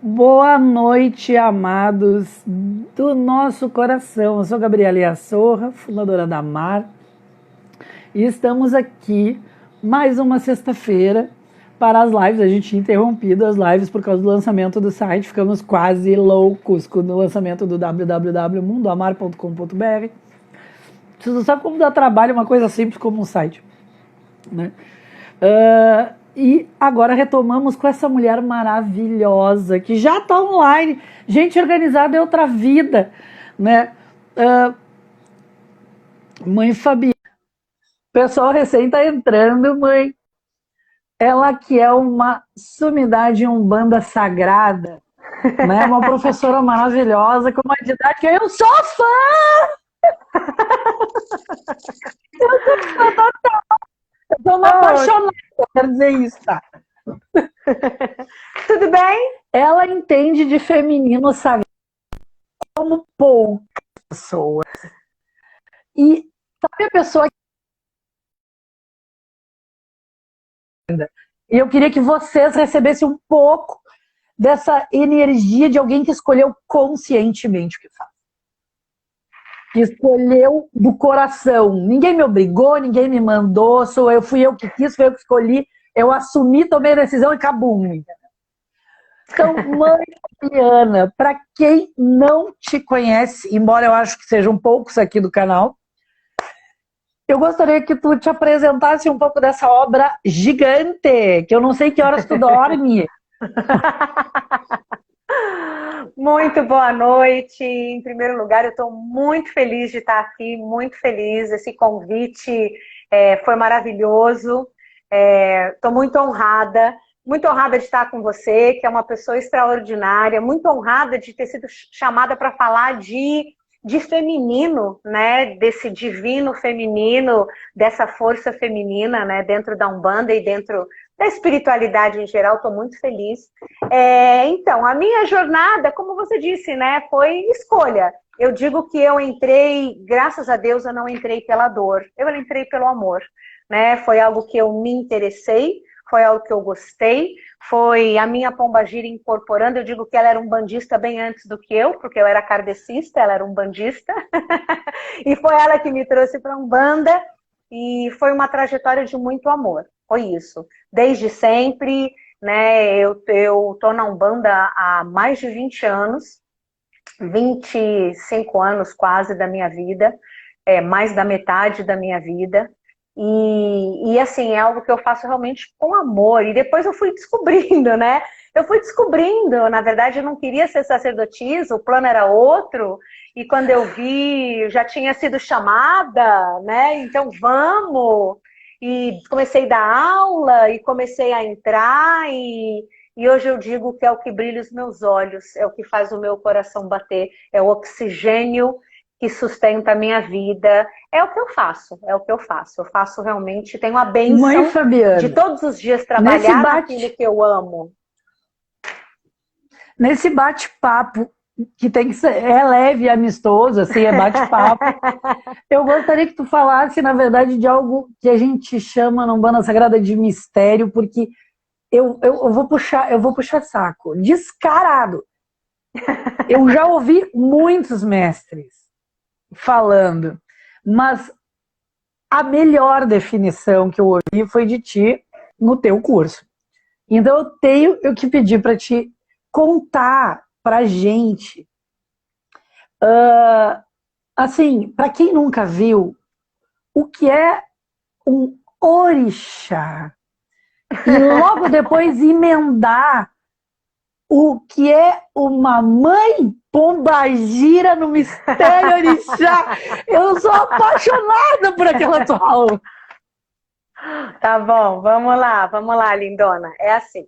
Boa noite, amados do nosso coração. Eu sou Gabriela Iassorra, fundadora da MAR, e estamos aqui mais uma sexta-feira para as lives. A gente tinha interrompido as lives por causa do lançamento do site, ficamos quase loucos com o lançamento do www.mundoamar.com.br. Você não sabe como dá trabalho uma coisa simples como um site, né? E agora retomamos com essa mulher maravilhosa que já está online. Gente organizada é outra vida, né? Mãe Fabiana. O pessoal recém está entrando, mãe. Ela que é uma sumidade umbanda sagrada, né? Uma professora maravilhosa, com uma didática. Eu sou fã! Eu sou fã total! Eu sou uma apaixonada, eu quero dizer isso, tá? Tudo bem? Ela entende de feminino sagrado como poucas pessoas. E sabe a pessoa que... E eu queria que vocês recebessem um pouco dessa energia de alguém que escolheu conscientemente o que faz. Que escolheu do coração. Ninguém me obrigou, ninguém me mandou, fui eu que quis, fui eu que escolhi, eu assumi, tomei a decisão e cabum. Então, mãe Fabiana, para quem não te conhece, embora eu acho que sejam poucos aqui do canal, eu gostaria que tu te apresentasse um pouco dessa obra gigante, que eu não sei que horas tu dorme. Muito boa noite. Em primeiro lugar, eu estou muito feliz de estar aqui, muito feliz. Esse convite foi maravilhoso. Estou muito honrada de estar com você, que é uma pessoa extraordinária, muito honrada de ter sido chamada para falar de feminino, né? Desse divino feminino, dessa força feminina, né? Dentro da Umbanda e dentro da espiritualidade em geral. Estou muito feliz. Então, a minha jornada, como você disse, né? Foi escolha. Eu digo que eu entrei, graças a Deus, eu não entrei pela dor, eu entrei pelo amor, né? Foi algo que eu me interessei, foi algo que eu gostei, foi a minha pombagira incorporando. Eu digo que ela era um bandista bem antes do que eu, porque eu era kardecista, ela era um bandista, e foi ela que me trouxe para a Umbanda, e foi uma trajetória de muito amor, foi isso. Desde sempre, né, eu tô na Umbanda há mais de 20 anos, 25 anos quase da minha vida, mais da metade da minha vida. E assim, é algo que eu faço realmente com amor. E depois eu fui descobrindo, né? Eu fui descobrindo, na verdade eu não queria ser sacerdotisa, o plano era outro. E quando eu vi, eu já tinha sido chamada, né? Então vamos! E comecei a dar aula, e comecei a entrar, e hoje eu digo que é o que brilha os meus olhos, é o que faz o meu coração bater, é o oxigênio que sustenta a minha vida. É o que eu faço, é o que eu faço. Eu faço realmente, tenho a bênção de todos os dias trabalhar naquilo que eu amo. Nesse bate-papo, que tem que ser, é leve e amistoso, assim, é bate-papo. Eu gostaria que tu falasse, na verdade, de algo que a gente chama na Umbanda Sagrada de mistério, porque eu vou puxar saco, descarado. Eu já ouvi muitos mestres falando, mas a melhor definição que eu ouvi foi de ti no teu curso. Então eu tenho que pedir para te contar pra gente, assim, para quem nunca viu, o que é um orixá, e logo depois emendar o que é uma mãe pombagira no mistério orixá. Eu sou apaixonada por aquela tua aula. Tá bom, vamos lá, lindona. É assim,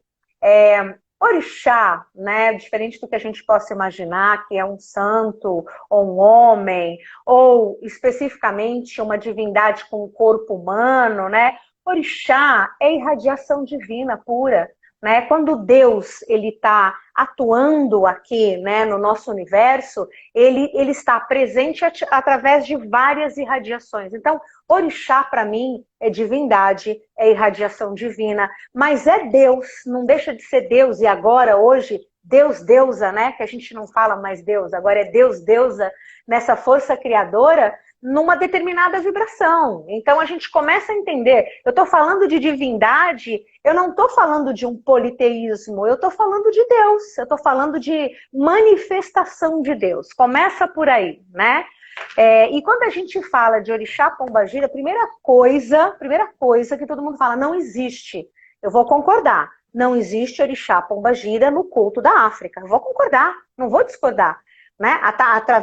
orixá, né, diferente do que a gente possa imaginar, que é um santo, ou um homem, ou especificamente uma divindade com um corpo humano, né? Orixá é irradiação divina pura, né? Quando Deus ele está atuando aqui, né, no nosso universo, ele está presente através de várias irradiações. Então, orixá para mim é divindade, é irradiação divina, mas é Deus, não deixa de ser Deus. E agora, hoje, Deus, deusa, né? Que a gente não fala mais Deus, agora é Deus, deusa, nessa força criadora, numa determinada vibração. Então a gente começa a entender, eu estou falando de divindade, eu não estou falando de um politeísmo, eu estou falando de Deus, eu estou falando de manifestação de Deus. Começa por aí, né? E quando a gente fala de Orixá Pombagira, a primeira coisa que todo mundo fala, não existe. Eu vou concordar, não existe Orixá Pombagira no culto da África. Eu vou concordar, não vou discordar. Né?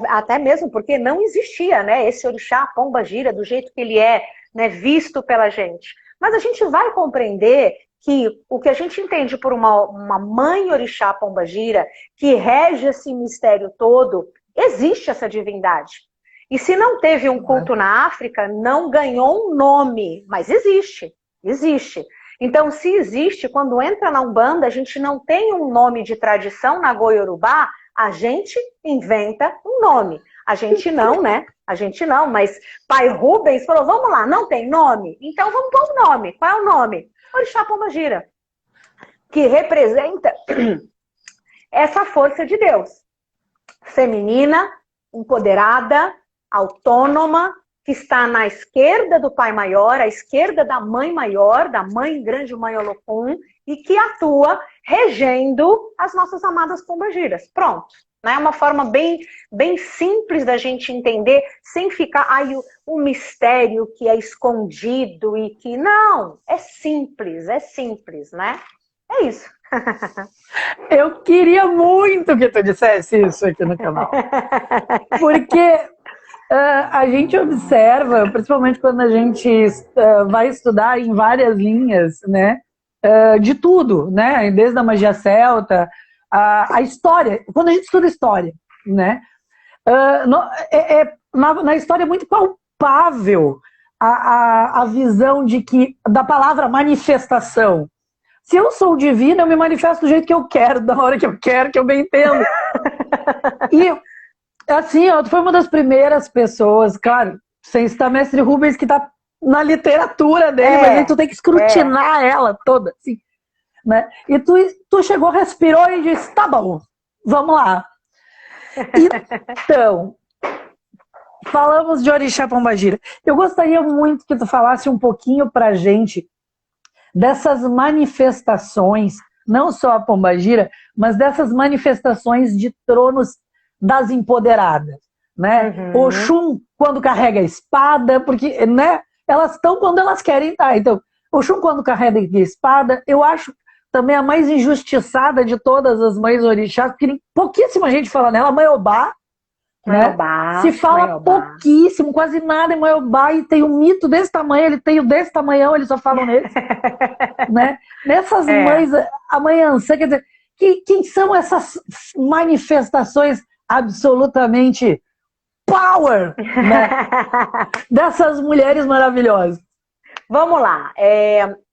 Até mesmo porque não existia, né, esse Orixá Pombagira do jeito que ele é, né, visto pela gente. Mas a gente vai compreender que o que a gente entende por uma mãe Orixá Pombagira, que rege esse mistério todo, existe essa divindade. E se não teve um culto na África, não ganhou um nome, mas existe, existe. Então, se existe, quando entra na Umbanda, a gente não tem um nome de tradição na Goiorubá, a gente inventa um nome. A gente não, né? A gente não, mas pai Rubens falou, vamos lá, não tem nome? Então vamos pôr um nome. Qual é o nome? Orixá Pombagira, que representa essa força de Deus. Feminina, empoderada, autônoma, que está na esquerda do pai maior, à esquerda da mãe maior, da mãe grande mãe Olokun, e que atua regendo as nossas amadas pombagiras. Pronto. É uma forma bem simples da gente entender, sem ficar o mistério que é escondido e que... Não, é simples, né? É isso. Eu queria muito que tu dissesse isso aqui no canal. Porque a gente observa, principalmente quando a gente vai estudar em várias linhas, né? De tudo, né? Desde a magia celta, a história. Quando a gente estuda história, né? Na história é muito palpável a visão da palavra manifestação. Se eu sou divina, eu me manifesto do jeito que eu quero, da hora que eu quero, que eu bem entendo. E, assim, tu foi uma das primeiras pessoas, claro, sem citar Mestre Rubens, que tá na literatura dele, mas aí tu tem que escrutinar ela toda, assim, né? E tu chegou, respirou e disse, tá bom, vamos lá. Então, falamos de Orixá Pombagira. Eu gostaria muito que tu falasse um pouquinho pra gente dessas manifestações, não só a Pombagira, mas dessas manifestações de tronos das empoderadas, né? Uhum. Oxum, quando carrega a espada, porque, né, elas estão quando elas querem estar. Então, Oxum, quando carrega a espada, eu acho também a mais injustiçada de todas as mães orixás, porque pouquíssima gente fala nela, Mãe Obá, né? Se fala pouquíssimo, quase nada em Mãe Obá, e tem um mito desse tamanho, ele tem o desse tamanhão, eles só falam nele. Né? Nessas mães, a Mãe Ansã, quer dizer, quem são essas manifestações absolutamente power, né? Dessas mulheres maravilhosas? Vamos lá.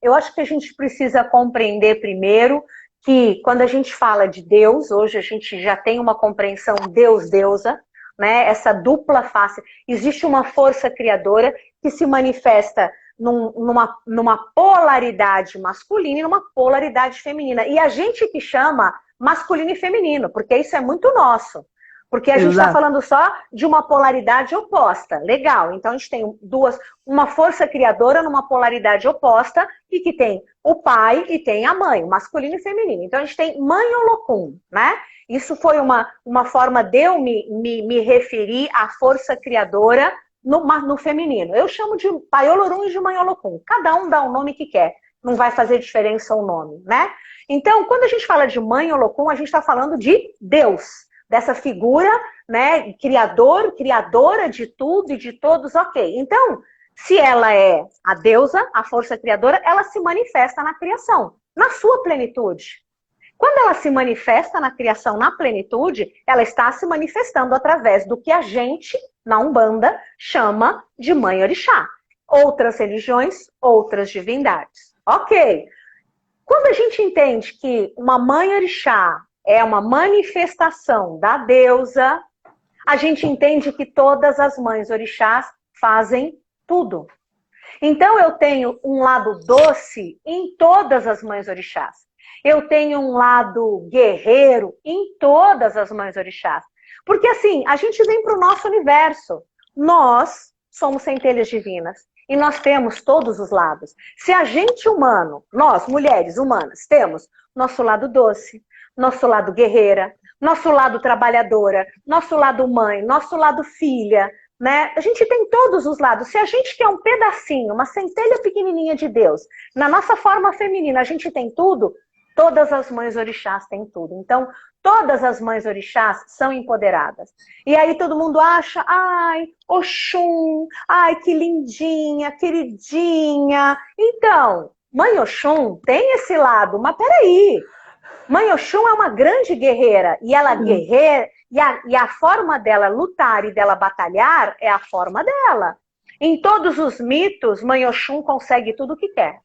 Eu acho que a gente precisa compreender primeiro que quando a gente fala de Deus, hoje a gente já tem uma compreensão Deus-deusa, né? Essa dupla face. Existe uma força criadora que se manifesta numa polaridade masculina e numa polaridade feminina. E a gente que chama masculino e feminino, porque isso é muito nosso. Porque a gente está falando só de uma polaridade oposta. Legal, então a gente tem uma força criadora numa polaridade oposta e que tem o pai e tem a mãe, masculino e feminino. Então a gente tem mãe Olokun, né? Isso foi uma forma de eu me referir à força criadora no feminino. Eu chamo de pai Olorum e de mãe Olokun. Cada um dá o nome que quer. Não vai fazer diferença o nome, né? Então, quando a gente fala de mãe Olokun, a gente está falando de Deus. Dessa figura, né, criadora de tudo e de todos, ok. Então, se ela é a deusa, a força criadora, ela se manifesta na criação, na sua plenitude. Quando ela se manifesta na criação, na plenitude, ela está se manifestando através do que a gente, na Umbanda, chama de Mãe Orixá. Outras religiões, outras divindades. Ok. Quando a gente entende que uma Mãe Orixá é uma manifestação da deusa, a gente entende que todas as mães orixás fazem tudo. Então eu tenho um lado doce em todas as mães orixás. Eu tenho um lado guerreiro em todas as mães orixás. Porque assim, a gente vem para o nosso universo. Nós somos centelhas divinas. E nós temos todos os lados. Se a gente humano, nós, mulheres humanas, temos nosso lado doce, nosso lado guerreira, nosso lado trabalhadora, nosso lado mãe, nosso lado filha, né? A gente tem todos os lados. Se a gente quer um pedacinho, uma centelha pequenininha de Deus, na nossa forma feminina, a gente tem tudo, todas as mães orixás têm tudo. Então, todas as mães orixás são empoderadas. E aí todo mundo acha, ai, Oxum, ai, que lindinha, queridinha. Então, mãe Oxum tem esse lado, mas peraí, mãe Oxum é uma grande guerreira, e ela guerreira, e a forma dela lutar e dela batalhar é a forma dela. Em todos os mitos, mãe Oxum consegue tudo o que quer.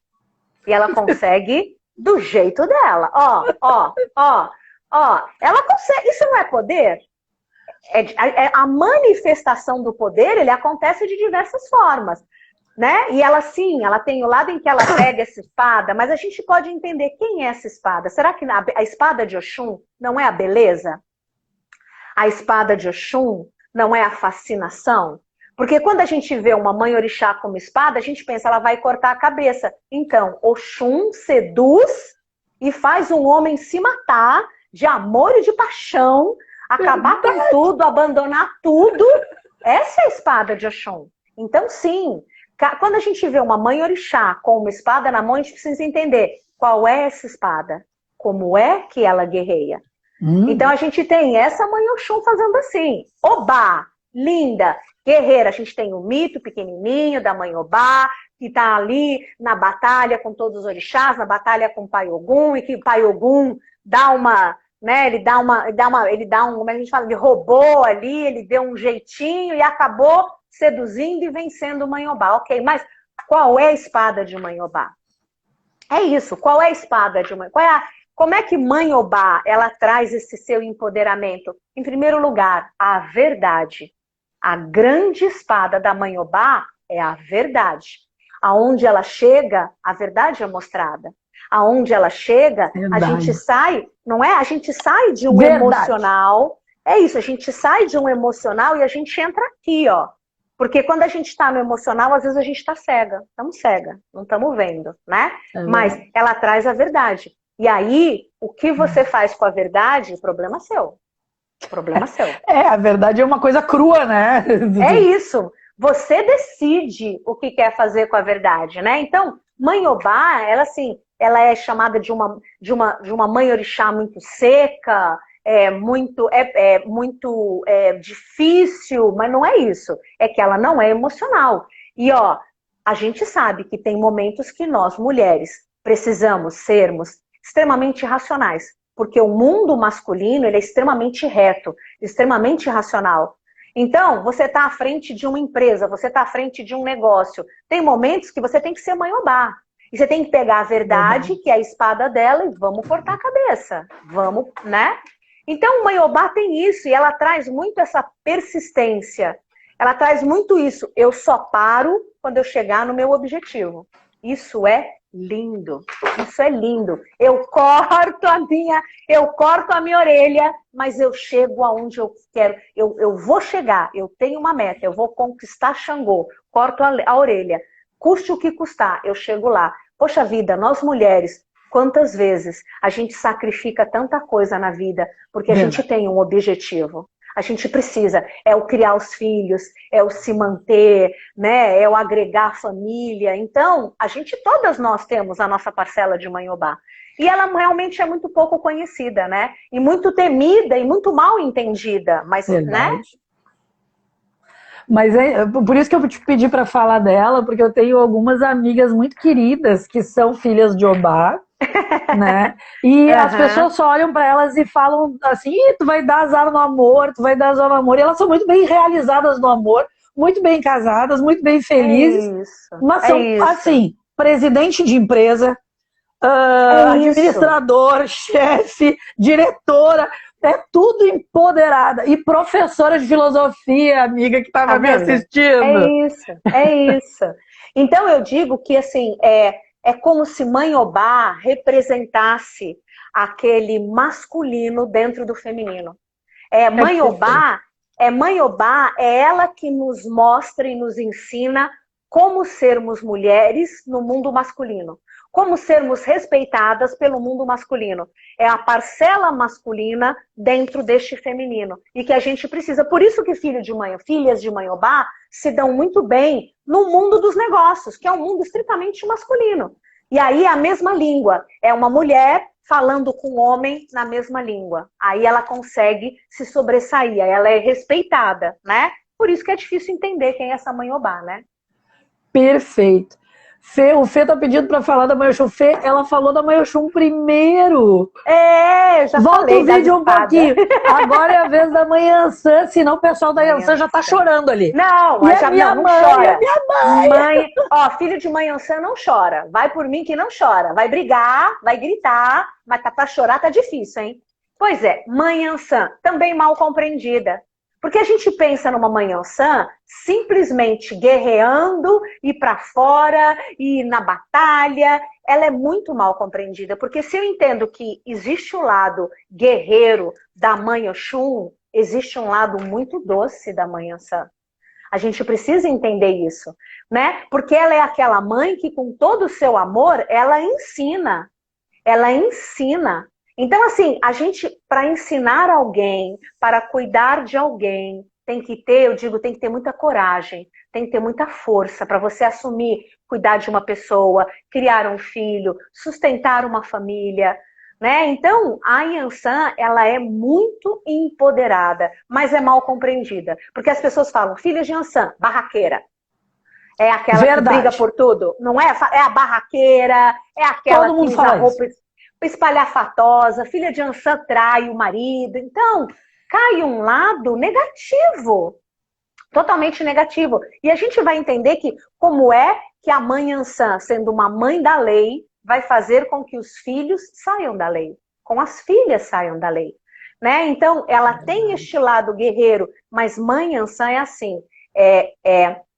E ela consegue do jeito dela. Ó, ela consegue. Isso não é poder? A manifestação do poder, ele acontece de diversas formas, né? E ela sim, ela tem o lado em que ela pega essa espada, mas a gente pode entender quem é essa espada. Será que a espada de Oxum não é a beleza? A espada de Oxum não é a fascinação? Porque quando a gente vê uma mãe orixá como espada, a gente pensa, ela vai cortar a cabeça. Então, Oxum seduz e faz um homem se matar de amor e de paixão, acabar com tudo, abandonar tudo. Essa é a espada de Oxum. Então, sim, quando a gente vê uma mãe orixá com uma espada na mão, a gente precisa entender qual é essa espada, como é que ela guerreia. Então, a gente tem essa mãe Oxum fazendo assim, Obá, linda, guerreira. A gente tem o mito pequenininho da mãe Obá, que está ali na batalha com todos os orixás, na batalha com o Pai Ogum, e que o Pai Ogum dá uma, né, ele dá um, como a gente fala, ele roubou ali, ele deu um jeitinho e acabou seduzindo e vencendo Mãe Obá. Ok, mas qual é a espada de Mãe Obá? É isso, qual é a espada de Mãe? Como é que Mãe Obá, ela traz esse seu empoderamento? Em primeiro lugar, a verdade. A grande espada da Mãe Obá é a verdade. Aonde ela chega, a verdade é mostrada. Aonde ela chega, verdade. A gente sai, não é? A gente sai de um emocional. É isso, a gente sai de um emocional e a gente entra aqui, ó. Porque quando a gente está no emocional, às vezes a gente está cega. Estamos cega, não estamos vendo, né? Mas ela traz a verdade. E aí, o que você faz com a verdade, problema seu. Problema seu. A verdade é uma coisa crua, né? É isso. Você decide o que quer fazer com a verdade, né? Então, Mãe Obá, ela assim, ela é chamada de uma mãe orixá muito seca, muito difícil, mas não é isso. É que ela não é emocional. E ó, a gente sabe que tem momentos que nós, mulheres, precisamos sermos extremamente racionais, porque o mundo masculino ele é extremamente reto, extremamente racional. Então, você está à frente de uma empresa, você está à frente de um negócio. Tem momentos que você tem que ser Mãe Obá. E você tem que pegar a verdade, que é a espada dela, e vamos cortar a cabeça. Vamos, né? Então, Mãe Obá tem isso, e ela traz muito essa persistência. Ela traz muito isso. Eu só paro quando eu chegar no meu objetivo. Isso é lindo. Isso é lindo. Eu corto a minha orelha, mas eu chego aonde eu quero. Eu vou chegar, eu tenho uma meta, eu vou conquistar Xangô. Corto a orelha. Custe o que custar, eu chego lá. Poxa vida, nós mulheres, quantas vezes a gente sacrifica tanta coisa na vida porque a gente tem um objetivo. A gente precisa, é o criar os filhos, é o se manter, né? É o agregar a família. Então, todas nós temos a nossa parcela de Mãe Obá. E ela realmente é muito pouco conhecida, né? E muito temida e muito mal entendida. Mas, né? Mas por isso que eu te pedi para falar dela, porque eu tenho algumas amigas muito queridas que são filhas de Obá. Né? E as pessoas só olham para elas e falam assim, tu vai dar azar no amor, tu vai dar azar no amor, e elas são muito bem realizadas no amor, muito bem casadas, muito bem felizes, mas são assim, presidente de empresa, administrador, chefe, diretora, é tudo empoderada, e professora de filosofia, amiga que estava me assistindo. É isso. Então eu digo que assim, é como se Mãe Obá representasse aquele masculino dentro do feminino. Mãe Obá é ela que nos mostra e nos ensina como sermos mulheres no mundo masculino. Como sermos respeitadas pelo mundo masculino. É a parcela masculina dentro deste feminino. E que a gente precisa. Por isso que filhas de Mãe Obá se dão muito bem no mundo dos negócios, que é um mundo estritamente masculino. E aí é a mesma língua. É uma mulher falando com um homem na mesma língua. Aí ela consegue se sobressair. Ela é respeitada, né? Por isso que é difícil entender quem é essa Mãe Obá, né? Perfeito. Fê, o Fê tá pedindo para falar da Mãe Oxum. Fê, ela falou da Mãe Oxum primeiro. Já Volta falei. Volta o vídeo um pouquinho. Agora é a vez da Mãe Ansan, senão o pessoal da Ansan já tá chorando ali. Não, e a minha não mãe, chora. A minha mãe. Filho de Mãe Ansan não chora. Vai por mim que não chora. Vai brigar, vai gritar, mas pra chorar tá difícil, hein? Pois é, Mãe Ansan, também mal compreendida. Porque a gente pensa numa Mãe Ansan simplesmente guerreando, ir para fora, ir na batalha. Ela é muito mal compreendida. Porque se eu entendo que existe o lado guerreiro da Mãe Oxum, existe um lado muito doce da Mãe Ansan. A gente precisa entender isso, né? Porque ela é aquela mãe que, com todo o seu amor, ela ensina. Ela ensina. Então, assim, a gente, para ensinar alguém, para cuidar de alguém, tem que ter muita coragem, tem que ter muita força para você assumir, cuidar de uma pessoa, criar um filho, sustentar uma família, né? Então, a Yansan, ela é muito empoderada, mas é mal compreendida. Porque as pessoas falam, filha de Yansan, barraqueira. É aquela Verdade. Que briga por tudo. Não é? É a barraqueira, é aquela Todo mundo que fala usa roupa espalhafatosa, filha de Yansan trai o marido. Então, cai um lado negativo. Totalmente negativo. E a gente vai entender que como é que a mãe Yansan, sendo uma mãe da lei, vai fazer com que os filhos saiam da lei, com as filhas saiam da lei, né? Então, ela tem este lado guerreiro, mas mãe Yansan é assim,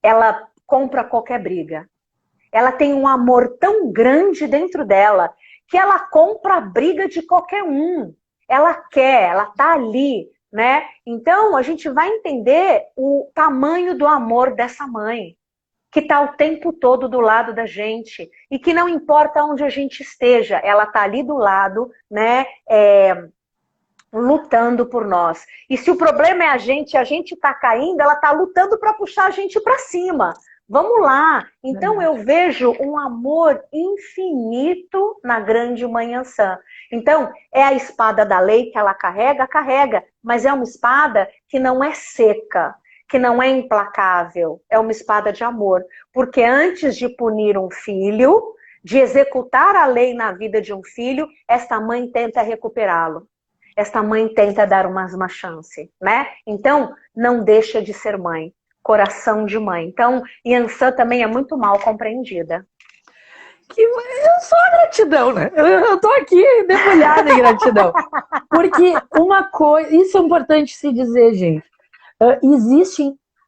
ela compra qualquer briga. Ela tem um amor tão grande dentro dela que ela compra a briga de qualquer um. Ela quer, ela tá ali, né? Então, a gente vai entender o tamanho do amor dessa mãe, que está o tempo todo do lado da gente, e que não importa onde a gente esteja, ela está ali do lado, né, lutando por nós. E se o problema é a gente está caindo, ela está lutando para puxar a gente para cima. Vamos lá. Então eu vejo um amor infinito na grande Mãe Yansan. Então, é a espada da lei que ela carrega, mas é uma espada que não é seca, que não é implacável, é uma espada de amor. Porque antes de punir um filho, de executar a lei na vida de um filho, esta mãe tenta recuperá-lo. Esta mãe tenta dar uma chance, né? Então, não deixa de ser mãe. Coração de mãe. Então, Yansan também é muito mal compreendida. Só gratidão, né? Eu tô aqui debulhada em gratidão. Porque uma coisa, isso é importante se dizer, gente.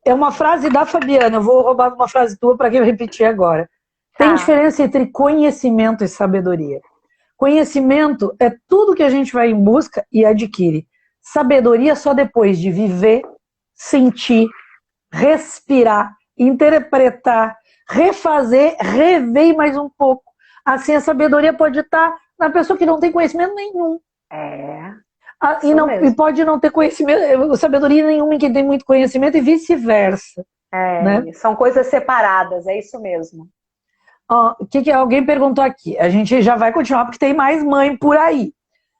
É uma frase da Fabiana, eu vou roubar uma frase tua para eu repetir agora. Tem diferença entre conhecimento e sabedoria. Conhecimento é tudo que a gente vai em busca e adquire. Sabedoria só depois de viver, sentir, respirar, interpretar, refazer, rever mais um pouco. Assim, a sabedoria pode estar na pessoa que não tem conhecimento nenhum. E pode não ter conhecimento, sabedoria nenhuma em quem tem muito conhecimento e vice-versa. Né? São coisas separadas, é isso mesmo. O que alguém perguntou aqui? A gente já vai continuar porque tem mais mãe por aí.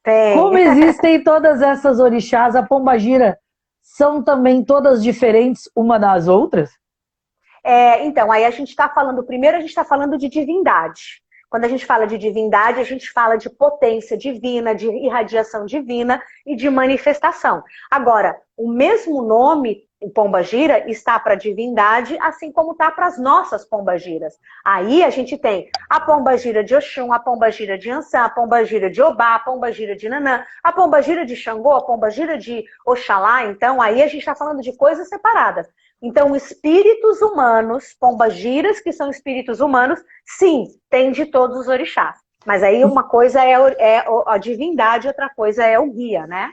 Tem. Como existem todas essas orixás, a pombagira são também todas diferentes uma das outras? Então, aí a gente está falando, primeiro a gente está falando de divindade. Quando a gente fala de divindade, a gente fala de potência divina, de irradiação divina e de manifestação. Agora, o mesmo nome, o pombagira, está para divindade, assim como está para as nossas pombagiras. Aí a gente tem a pombagira de Oxum, a pombagira de Yansan, a pombagira de Obá, a pombagira de Nanã, a pombagira de Xangô, a pombagira de Oxalá. Então, aí a gente está falando de coisas separadas. Então, espíritos humanos, pombagiras, que são espíritos humanos, sim, tem de todos os orixás. Mas aí uma coisa é a divindade, outra coisa é o guia, né?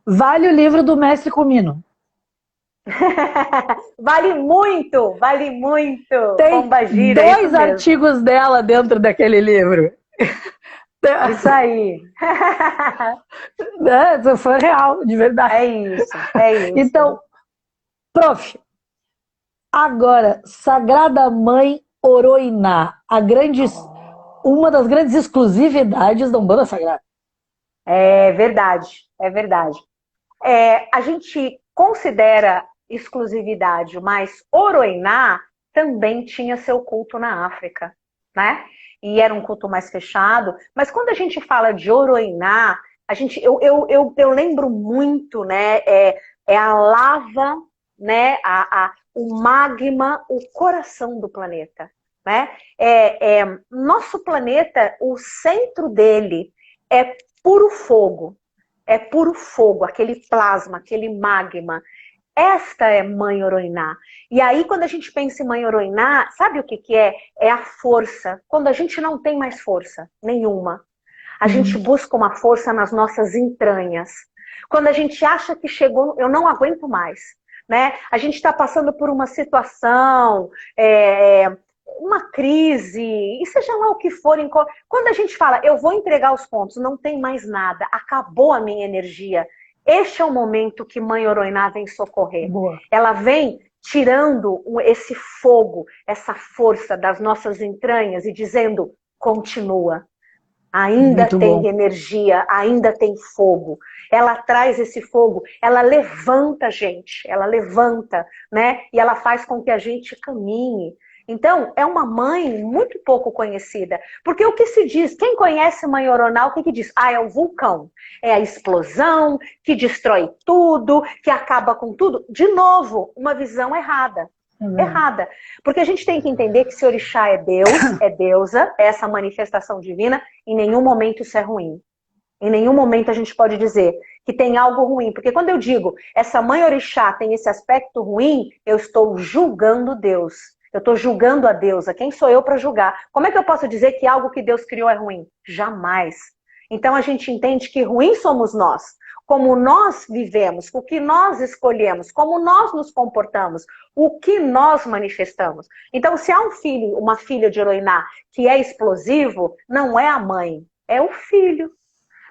Vale o livro do Mestre Comino. Vale muito, vale muito. Tem Pombagira, isso dois mesmo. artigos dela dentro daquele livro. Isso aí. Isso foi real, de verdade. É isso, é isso. Então, prof, agora, Sagrada Mãe Oroiná, uma das grandes exclusividades da Umbanda Sagrada. É verdade, é verdade. A gente considera exclusividade, mas Oroiná também tinha seu culto na África, né? E era um culto mais fechado. Mas quando a gente fala de Oroiná, eu lembro muito, né? É a lava, né? O magma, o coração do planeta, né? Nosso planeta, o centro dele é puro fogo. É puro fogo, aquele plasma, aquele magma. Esta é Mãe Oroiná. E aí, quando a gente pensa em Mãe Oroiná, sabe o que é? É a força. Quando a gente não tem mais força nenhuma, a gente busca uma força nas nossas entranhas. Quando a gente acha que chegou, eu não aguento mais, né? A gente está passando por uma situação, uma crise, e seja lá o que for. Quando a gente fala, eu vou entregar os pontos, não tem mais nada, acabou a minha energia. Este é o momento que Mãe Oroiná vem socorrer. Boa. Ela vem tirando esse fogo, essa força das nossas entranhas e dizendo, continua. Ainda Muito tem bom. energia, ainda tem fogo. Ela traz esse fogo, ela levanta a gente, ela levanta, né? E ela faz com que a gente caminhe. Então, é uma mãe muito pouco conhecida. Porque o que se diz, quem conhece Mãe Oroná, o que diz? É o vulcão, é a explosão que destrói tudo, que acaba com tudo. De novo, uma visão errada. Errada. Porque a gente tem que entender que se orixá é Deus, é deusa, é essa manifestação divina, em nenhum momento isso é ruim. Em nenhum momento a gente pode dizer que tem algo ruim. Porque quando eu digo, essa mãe orixá tem esse aspecto ruim, eu estou julgando Deus. Eu estou julgando a deusa. Quem sou eu para julgar? Como é que eu posso dizer que algo que Deus criou é ruim? Jamais. Então a gente entende que ruim somos nós. Como nós vivemos, o que nós escolhemos, como nós nos comportamos, o que nós manifestamos. Então, se há um filho, uma filha de Oroiná que é explosivo, não é a mãe, é o filho.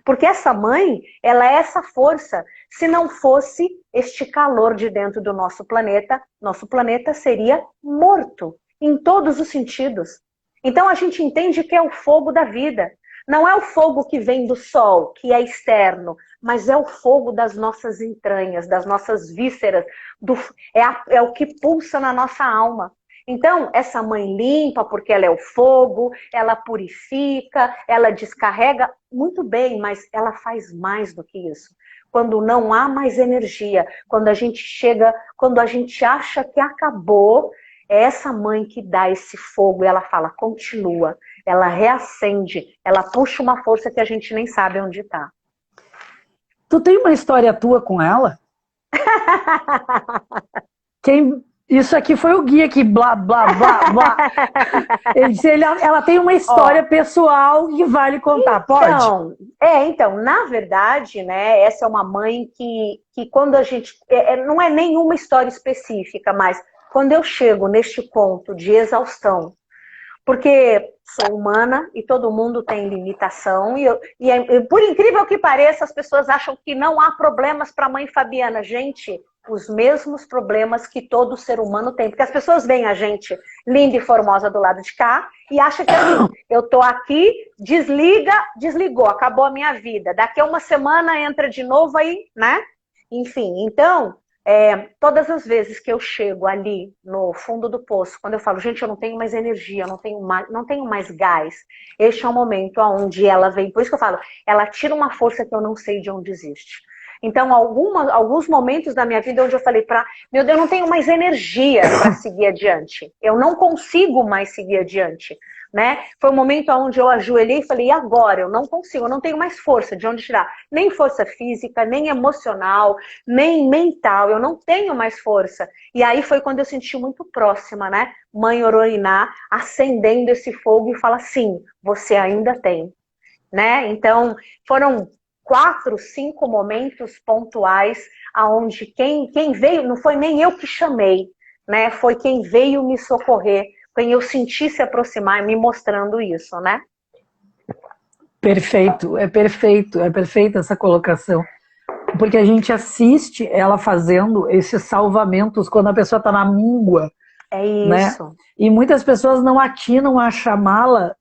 Porque essa mãe, ela é essa força. Se não fosse este calor de dentro do nosso planeta seria morto, em todos os sentidos. Então a gente entende que é o fogo da vida. Não é o fogo que vem do sol, que é externo, mas é o fogo das nossas entranhas, das nossas vísceras, é o que pulsa na nossa alma. Então, essa mãe limpa, porque ela é o fogo, ela purifica, ela descarrega, muito bem, mas ela faz mais do que isso. Quando não há mais energia, quando a gente acha que acabou, é essa mãe que dá esse fogo e ela fala, continua. Ela reacende, ela puxa uma força que a gente nem sabe onde está. Tu tem uma história tua com ela? Isso aqui foi o guia que blá, blá, blá, blá. Ele disse, ela tem uma história pessoal que vale contar, pode? Então, na verdade, né, essa é uma mãe que quando a gente... não é nenhuma história específica, mas quando eu chego neste ponto de exaustão, porque sou humana e todo mundo tem limitação, por incrível que pareça, as pessoas acham que não há problemas para a mãe Fabiana. Gente, os mesmos problemas que todo ser humano tem, porque as pessoas veem a gente linda e formosa do lado de cá e acham que assim, eu tô aqui, desligou, acabou a minha vida. Daqui a uma semana entra de novo aí, né? Enfim, então... todas as vezes que eu chego ali no fundo do poço, quando eu falo, gente, eu não tenho mais energia, não tenho mais gás, este é o momento onde ela vem, por isso que eu falo, ela tira uma força que eu não sei de onde existe. Então, alguns momentos da minha vida onde eu falei, meu Deus, eu não tenho mais energia para seguir adiante, eu não consigo mais seguir adiante, né? Foi um momento onde eu ajoelhei e falei, e agora? Eu não consigo, eu não tenho mais força de onde tirar. Nem força física, nem emocional, nem mental, eu não tenho mais força. E aí foi quando eu senti muito próxima, né? Mãe Oroiná acendendo esse fogo e fala, sim, você ainda tem, né? Então, foram 4, 5 momentos pontuais aonde quem veio, não foi nem eu que chamei, né? Foi quem veio me socorrer, quem eu senti se aproximar, me mostrando isso, né? Perfeito, é perfeita essa colocação. Porque a gente assiste ela fazendo esses salvamentos quando a pessoa está na míngua, É né? isso. E muitas pessoas não atinam a chamá-la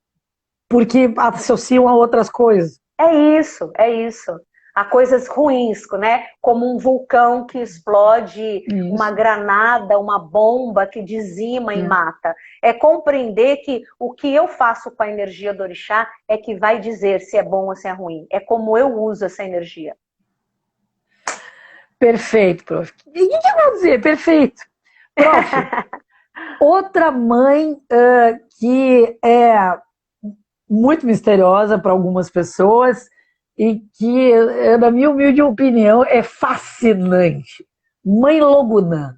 porque associam a outras coisas. É isso, é isso. Há coisas ruins, né? Como um vulcão que explode, uma Isso. granada, uma bomba que dizima e É. mata. É compreender que o que eu faço com a energia do orixá é que vai dizer se é bom ou se é ruim. É como eu uso essa energia. Perfeito, prof. E o que eu vou dizer? Perfeito. Prof, outra mãe que é muito misteriosa para algumas pessoas e que, na minha humilde opinião, é fascinante. Mãe Logunã.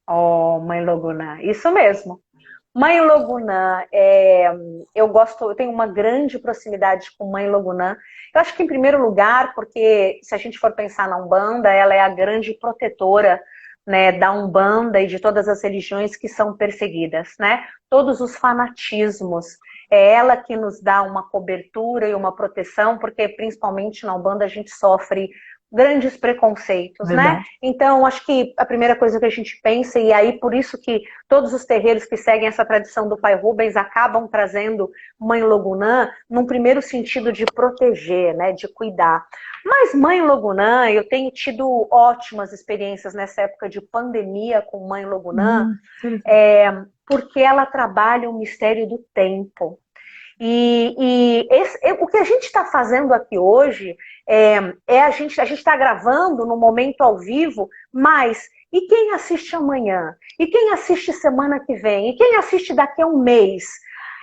Oh, Mãe Logunã, isso mesmo. Mãe Logunã, eu tenho uma grande proximidade com Mãe Logunã. Eu acho que em primeiro lugar, porque se a gente for pensar na Umbanda, ela é a grande protetora, né, da Umbanda e de todas as religiões que são perseguidas, né? Todos os fanatismos. É ela que nos dá uma cobertura e uma proteção, porque principalmente na Umbanda a gente sofre grandes preconceitos, né? Verdade. Então, acho que a primeira coisa que a gente pensa, e aí por isso que todos os terreiros que seguem essa tradição do pai Rubens acabam trazendo Mãe Logunã num primeiro sentido de proteger, né, de cuidar. Mas Mãe Logunã, eu tenho tido ótimas experiências nessa época de pandemia com Mãe Logunã, porque ela trabalha o mistério do tempo. O que a gente está fazendo aqui hoje a gente está gravando no momento ao vivo, mas e quem assiste amanhã? E quem assiste semana que vem? E quem assiste daqui a um mês?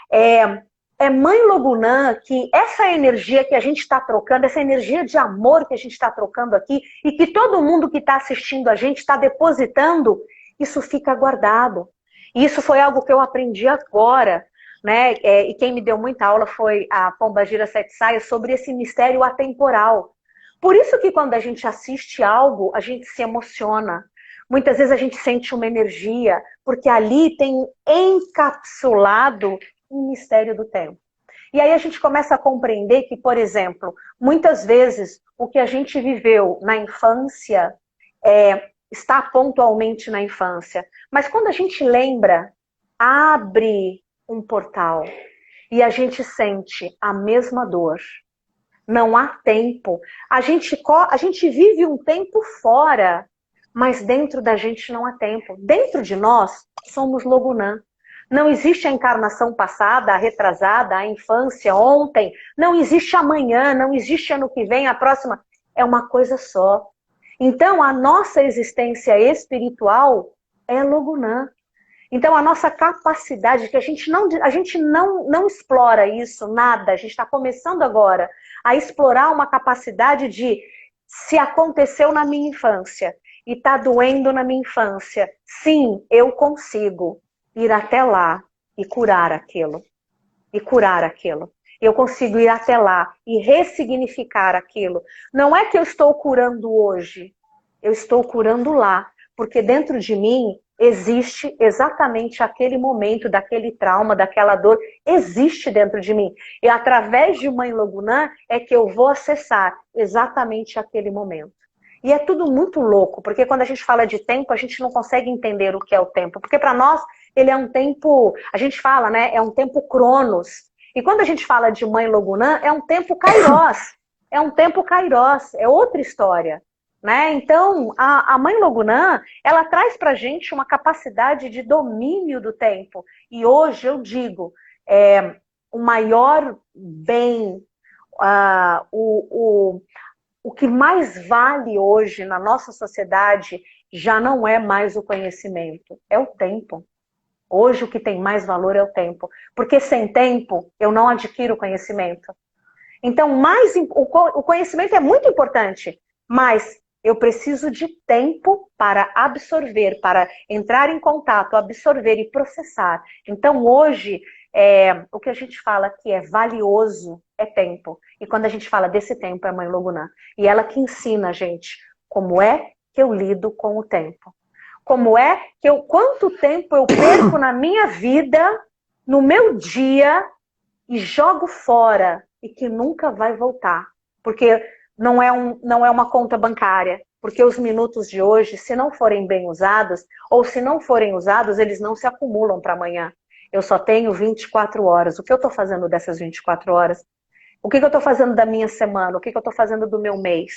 É Mãe Logunã que essa energia que a gente está trocando, essa energia de amor que a gente está trocando aqui, e que todo mundo que está assistindo a gente está depositando, isso fica guardado. E isso foi algo que eu aprendi agora, né? E quem me deu muita aula foi a Pombagira Sete Saias sobre esse mistério atemporal. Por isso que quando a gente assiste algo, a gente se emociona. Muitas vezes a gente sente uma energia, porque ali tem encapsulado um mistério do tempo. E aí a gente começa a compreender que, por exemplo, muitas vezes o que a gente viveu na infância está pontualmente na infância. Mas quando a gente lembra, abre um portal e a gente sente a mesma dor. Não há tempo. A gente vive um tempo fora, mas dentro da gente não há tempo. Dentro de nós, somos Logunã. Não existe a encarnação passada, a retrasada, a infância, ontem. Não existe amanhã, não existe ano que vem, a próxima. É uma coisa só. Então, a nossa existência espiritual é Logunã. Então, a nossa capacidade, que a gente não explora isso, nada, a gente está começando agora a explorar uma capacidade de, se aconteceu na minha infância e está doendo na minha infância, sim, eu consigo ir até lá e curar aquilo. E curar aquilo. Eu consigo ir até lá e ressignificar aquilo. Não é que eu estou curando hoje, eu estou curando lá, porque dentro de mim existe exatamente aquele momento, daquele trauma, daquela dor, existe dentro de mim. E através de Mãe Logunã é que eu vou acessar exatamente aquele momento. E é tudo muito louco, porque quando a gente fala de tempo, a gente não consegue entender o que é o tempo. Porque para nós, ele é um tempo, a gente fala, né? É um tempo cronos. E quando a gente fala de Mãe Logunã, é um tempo kairós. É um tempo kairós, é outra história. Né? Então, a Mãe Logunã, ela traz para a gente uma capacidade de domínio do tempo. E hoje eu digo, o maior bem, o que mais vale hoje na nossa sociedade já não é mais o conhecimento, é o tempo. Hoje o que tem mais valor é o tempo. Porque sem tempo eu não adquiro conhecimento. Então, o conhecimento é muito importante, mas eu preciso de tempo para absorver, para entrar em contato, absorver e processar. Então, hoje, o que a gente fala que é valioso é tempo. E quando a gente fala desse tempo, é a Mãe Logunã. E ela que ensina a gente como é que eu lido com o tempo. Como é que quanto tempo eu perco na minha vida, no meu dia, e jogo fora, e que nunca vai voltar. Porque não é uma conta bancária. Porque os minutos de hoje, se não forem bem usados, ou se não forem usados, eles não se acumulam para amanhã. Eu só tenho 24 horas. O que eu estou fazendo dessas 24 horas? O que eu estou fazendo da minha semana? O que eu estou fazendo do meu mês?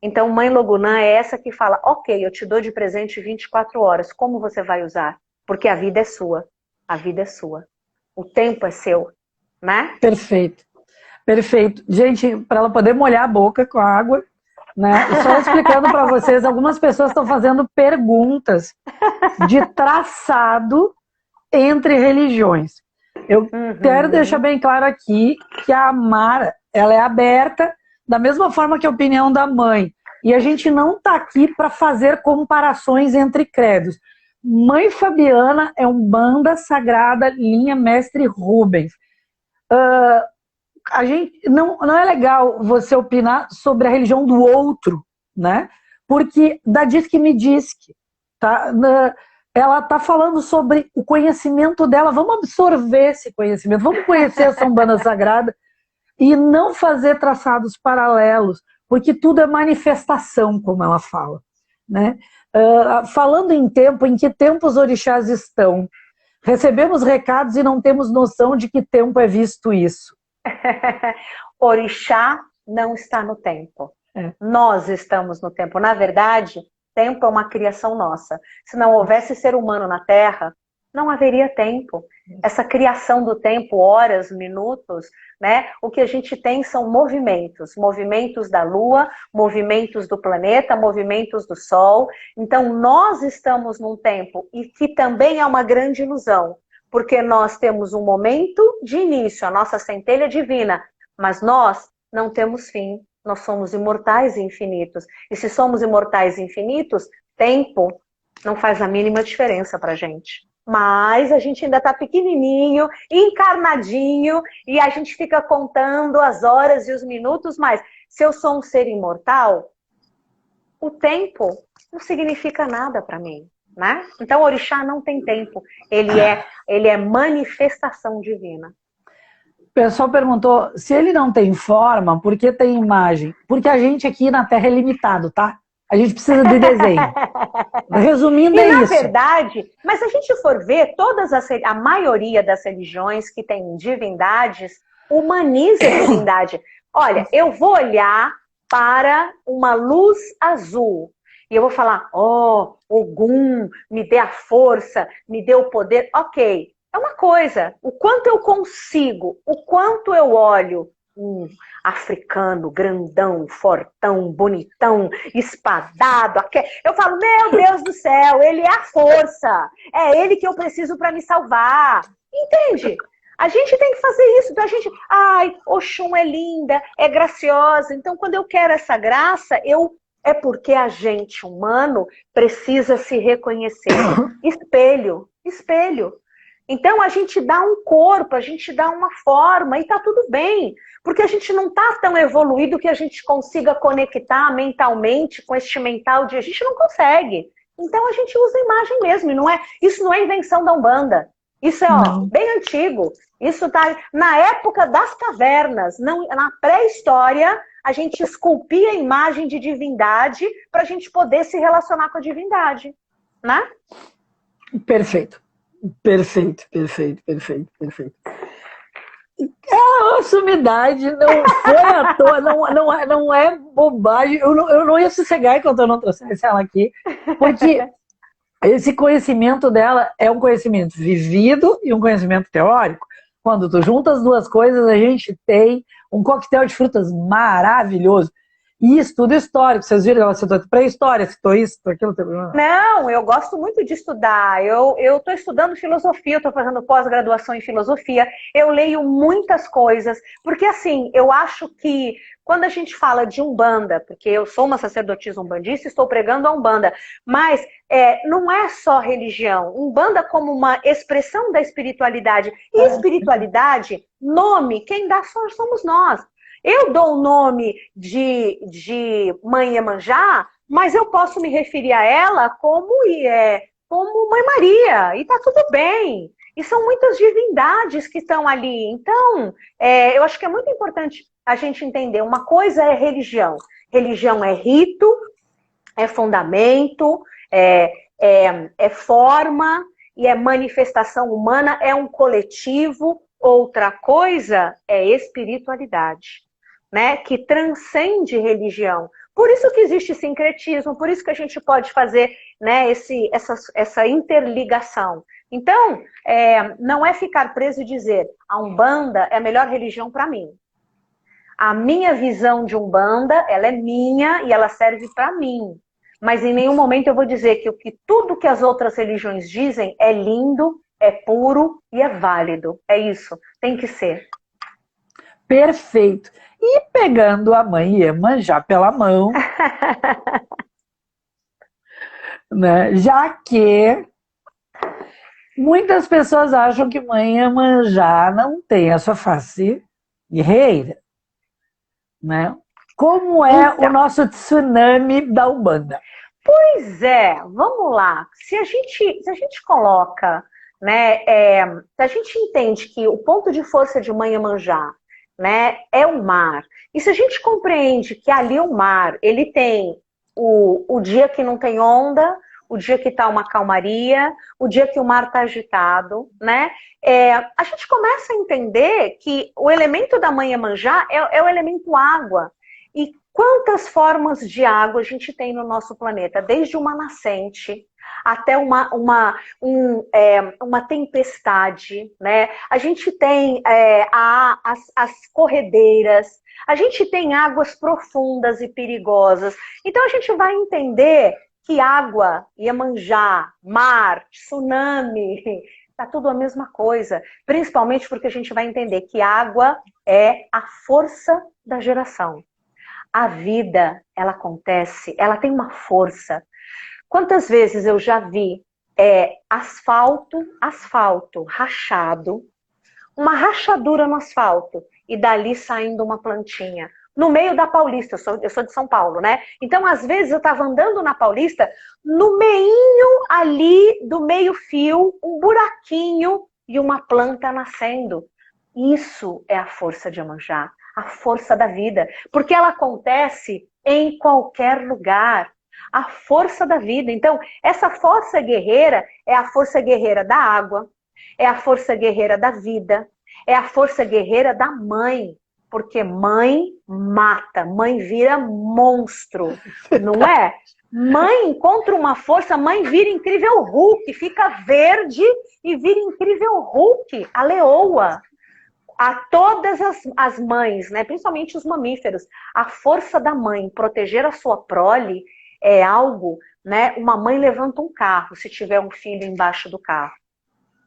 Então, Mãe Logunã é essa que fala, ok, eu te dou de presente 24 horas. Como você vai usar? Porque a vida é sua. A vida é sua. O tempo é seu. Né? Perfeito. Perfeito. Gente, para ela poder molhar a boca com a água, né? Só explicando para vocês, algumas pessoas estão fazendo perguntas de traçado entre religiões. Eu quero deixar bem claro aqui que a Mara, ela é aberta da mesma forma que a opinião da mãe. E a gente não está aqui para fazer comparações entre credos. Mãe Fabiana é Umbanda Sagrada, linha Mestre Rubens. A gente não é legal você opinar sobre a religião do outro, né? Porque da diz que me diz que, tá? Ela está falando sobre o conhecimento dela. Vamos absorver esse conhecimento, vamos conhecer essa Umbanda Sagrada e não fazer traçados paralelos, porque tudo é manifestação, como ela fala, né? Falando em tempo, em que tempo os orixás estão? Recebemos recados e não temos noção de que tempo é visto isso. Orixá não está no tempo. Nós estamos no tempo. Na verdade, tempo é uma criação nossa. Se não houvesse ser humano na Terra, não haveria tempo. Essa criação do tempo, horas, minutos, né? O que a gente tem são movimentos. Movimentos da Lua, movimentos do planeta, movimentos do Sol. Então, nós estamos num tempo e que também é uma grande ilusão. Porque nós temos um momento de início, a nossa centelha divina, mas nós não temos fim, nós somos imortais e infinitos. E se somos imortais e infinitos, tempo não faz a mínima diferença pra gente. Mas a gente ainda tá pequenininho, encarnadinho, e a gente fica contando as horas e os minutos, mas se eu sou um ser imortal, o tempo não significa nada pra mim. Né? Então o orixá não tem tempo, ele é manifestação divina. O pessoal perguntou, se ele não tem forma, por que tem imagem? Porque a gente aqui na Terra é limitado, tá? A gente precisa de desenho. Resumindo, é isso. Na verdade, mas se a gente for ver, a maioria das religiões que têm divindades, humaniza a divindade. Olha, eu vou olhar para uma luz azul, e eu vou falar, Ogum, me dê a força, me dê o poder. Ok, é uma coisa. O quanto eu consigo, o quanto eu olho um africano, grandão, fortão, bonitão, espadado. Eu falo, meu Deus do céu, ele é a força. É ele que eu preciso para me salvar. Entende? A gente tem que fazer isso. Então a gente, Oxum é linda, é graciosa. Então quando eu quero essa graça, é porque a gente humano precisa se reconhecer. Espelho, espelho. Então a gente dá um corpo, a gente dá uma forma e tá tudo bem. Porque a gente não tá tão evoluído que a gente consiga conectar mentalmente com este mental de... A gente não consegue. Então a gente usa a imagem mesmo. Isso não é invenção da Umbanda. Isso é bem antigo. Isso tá na época das cavernas, na pré-história. A gente esculpia a imagem de divindade para a gente poder se relacionar com a divindade, né? Perfeito. Perfeito. A sumidade não foi à toa, não é bobagem. Eu não ia sossegar enquanto eu não trouxesse ela aqui, porque esse conhecimento dela é um conhecimento vivido e um conhecimento teórico. Quando tu junta as duas coisas, a gente tem um coquetel de frutas maravilhoso. E estudo histórico. Vocês viram, ela citou pré-história, citou isso, citou aquilo. Não, eu gosto muito de estudar. Eu estou estudando filosofia, eu estou fazendo pós-graduação em filosofia. Eu leio muitas coisas, porque assim, eu acho que quando a gente fala de Umbanda, porque eu sou uma sacerdotisa umbandista, estou pregando a Umbanda, mas não é só religião. Umbanda como uma expressão da espiritualidade. E espiritualidade, nome, quem dá somos nós. Eu dou o nome de Mãe Iemanjá, mas eu posso me referir a ela como Mãe Maria, e tá tudo bem. E são muitas divindades que estão ali. Então, eu acho que é muito importante a gente entender. Uma coisa é religião. Religião é rito, é fundamento, é forma e é manifestação humana, é um coletivo. Outra coisa é espiritualidade, né? Que transcende religião. Por isso que existe sincretismo, por isso que a gente pode fazer, né, essa interligação. Então, não é ficar preso e dizer a Umbanda é a melhor religião para mim. A minha visão de Umbanda, ela é minha e ela serve para mim. Mas em nenhum momento eu vou dizer que tudo que as outras religiões dizem é lindo, é puro e é válido. É isso, tem que ser. Perfeito. E pegando a Mãe Iemanjá pela mão, né, já que muitas pessoas acham que Mãe Iemanjá não tem a sua face guerreira, né? Como é o nosso tsunami da Umbanda? Pois é, vamos lá. Se a gente coloca, né, se a gente entende que o ponto de força de Mãe Iemanjá, né, é o mar, e se a gente compreende que ali o mar, ele tem o dia que não tem onda, o dia que está uma calmaria, o dia que o mar está agitado, né? A gente começa a entender que o elemento da Mãe Iemanjá é o elemento água. E quantas formas de água a gente tem no nosso planeta? Desde uma nascente até uma tempestade, né? A gente tem as corredeiras, a gente tem águas profundas e perigosas. Então a gente vai entender que água, Iemanjá, mar, tsunami, tá tudo a mesma coisa. Principalmente porque a gente vai entender que água é a força da geração. A vida, ela acontece, ela tem uma força. Quantas vezes eu já vi asfalto rachado, uma rachadura no asfalto, e dali saindo uma plantinha. No meio da Paulista, eu sou de São Paulo, né? Então, às vezes, eu estava andando na Paulista, no meinho ali do meio-fio, um buraquinho e uma planta nascendo. Isso é a força de Iemanjá, a força da vida, porque ela acontece em qualquer lugar. A força da vida. Então, essa força guerreira é a força guerreira da água, é a força guerreira da vida, é a força guerreira da mãe. Porque mãe mata, mãe vira monstro, não é? Mãe encontra uma força, mãe vira incrível Hulk, fica verde e vira incrível Hulk, a leoa. A todas as mães, né, principalmente os mamíferos, a força da mãe proteger a sua prole é algo, né? Uma mãe levanta um carro se tiver um filho embaixo do carro.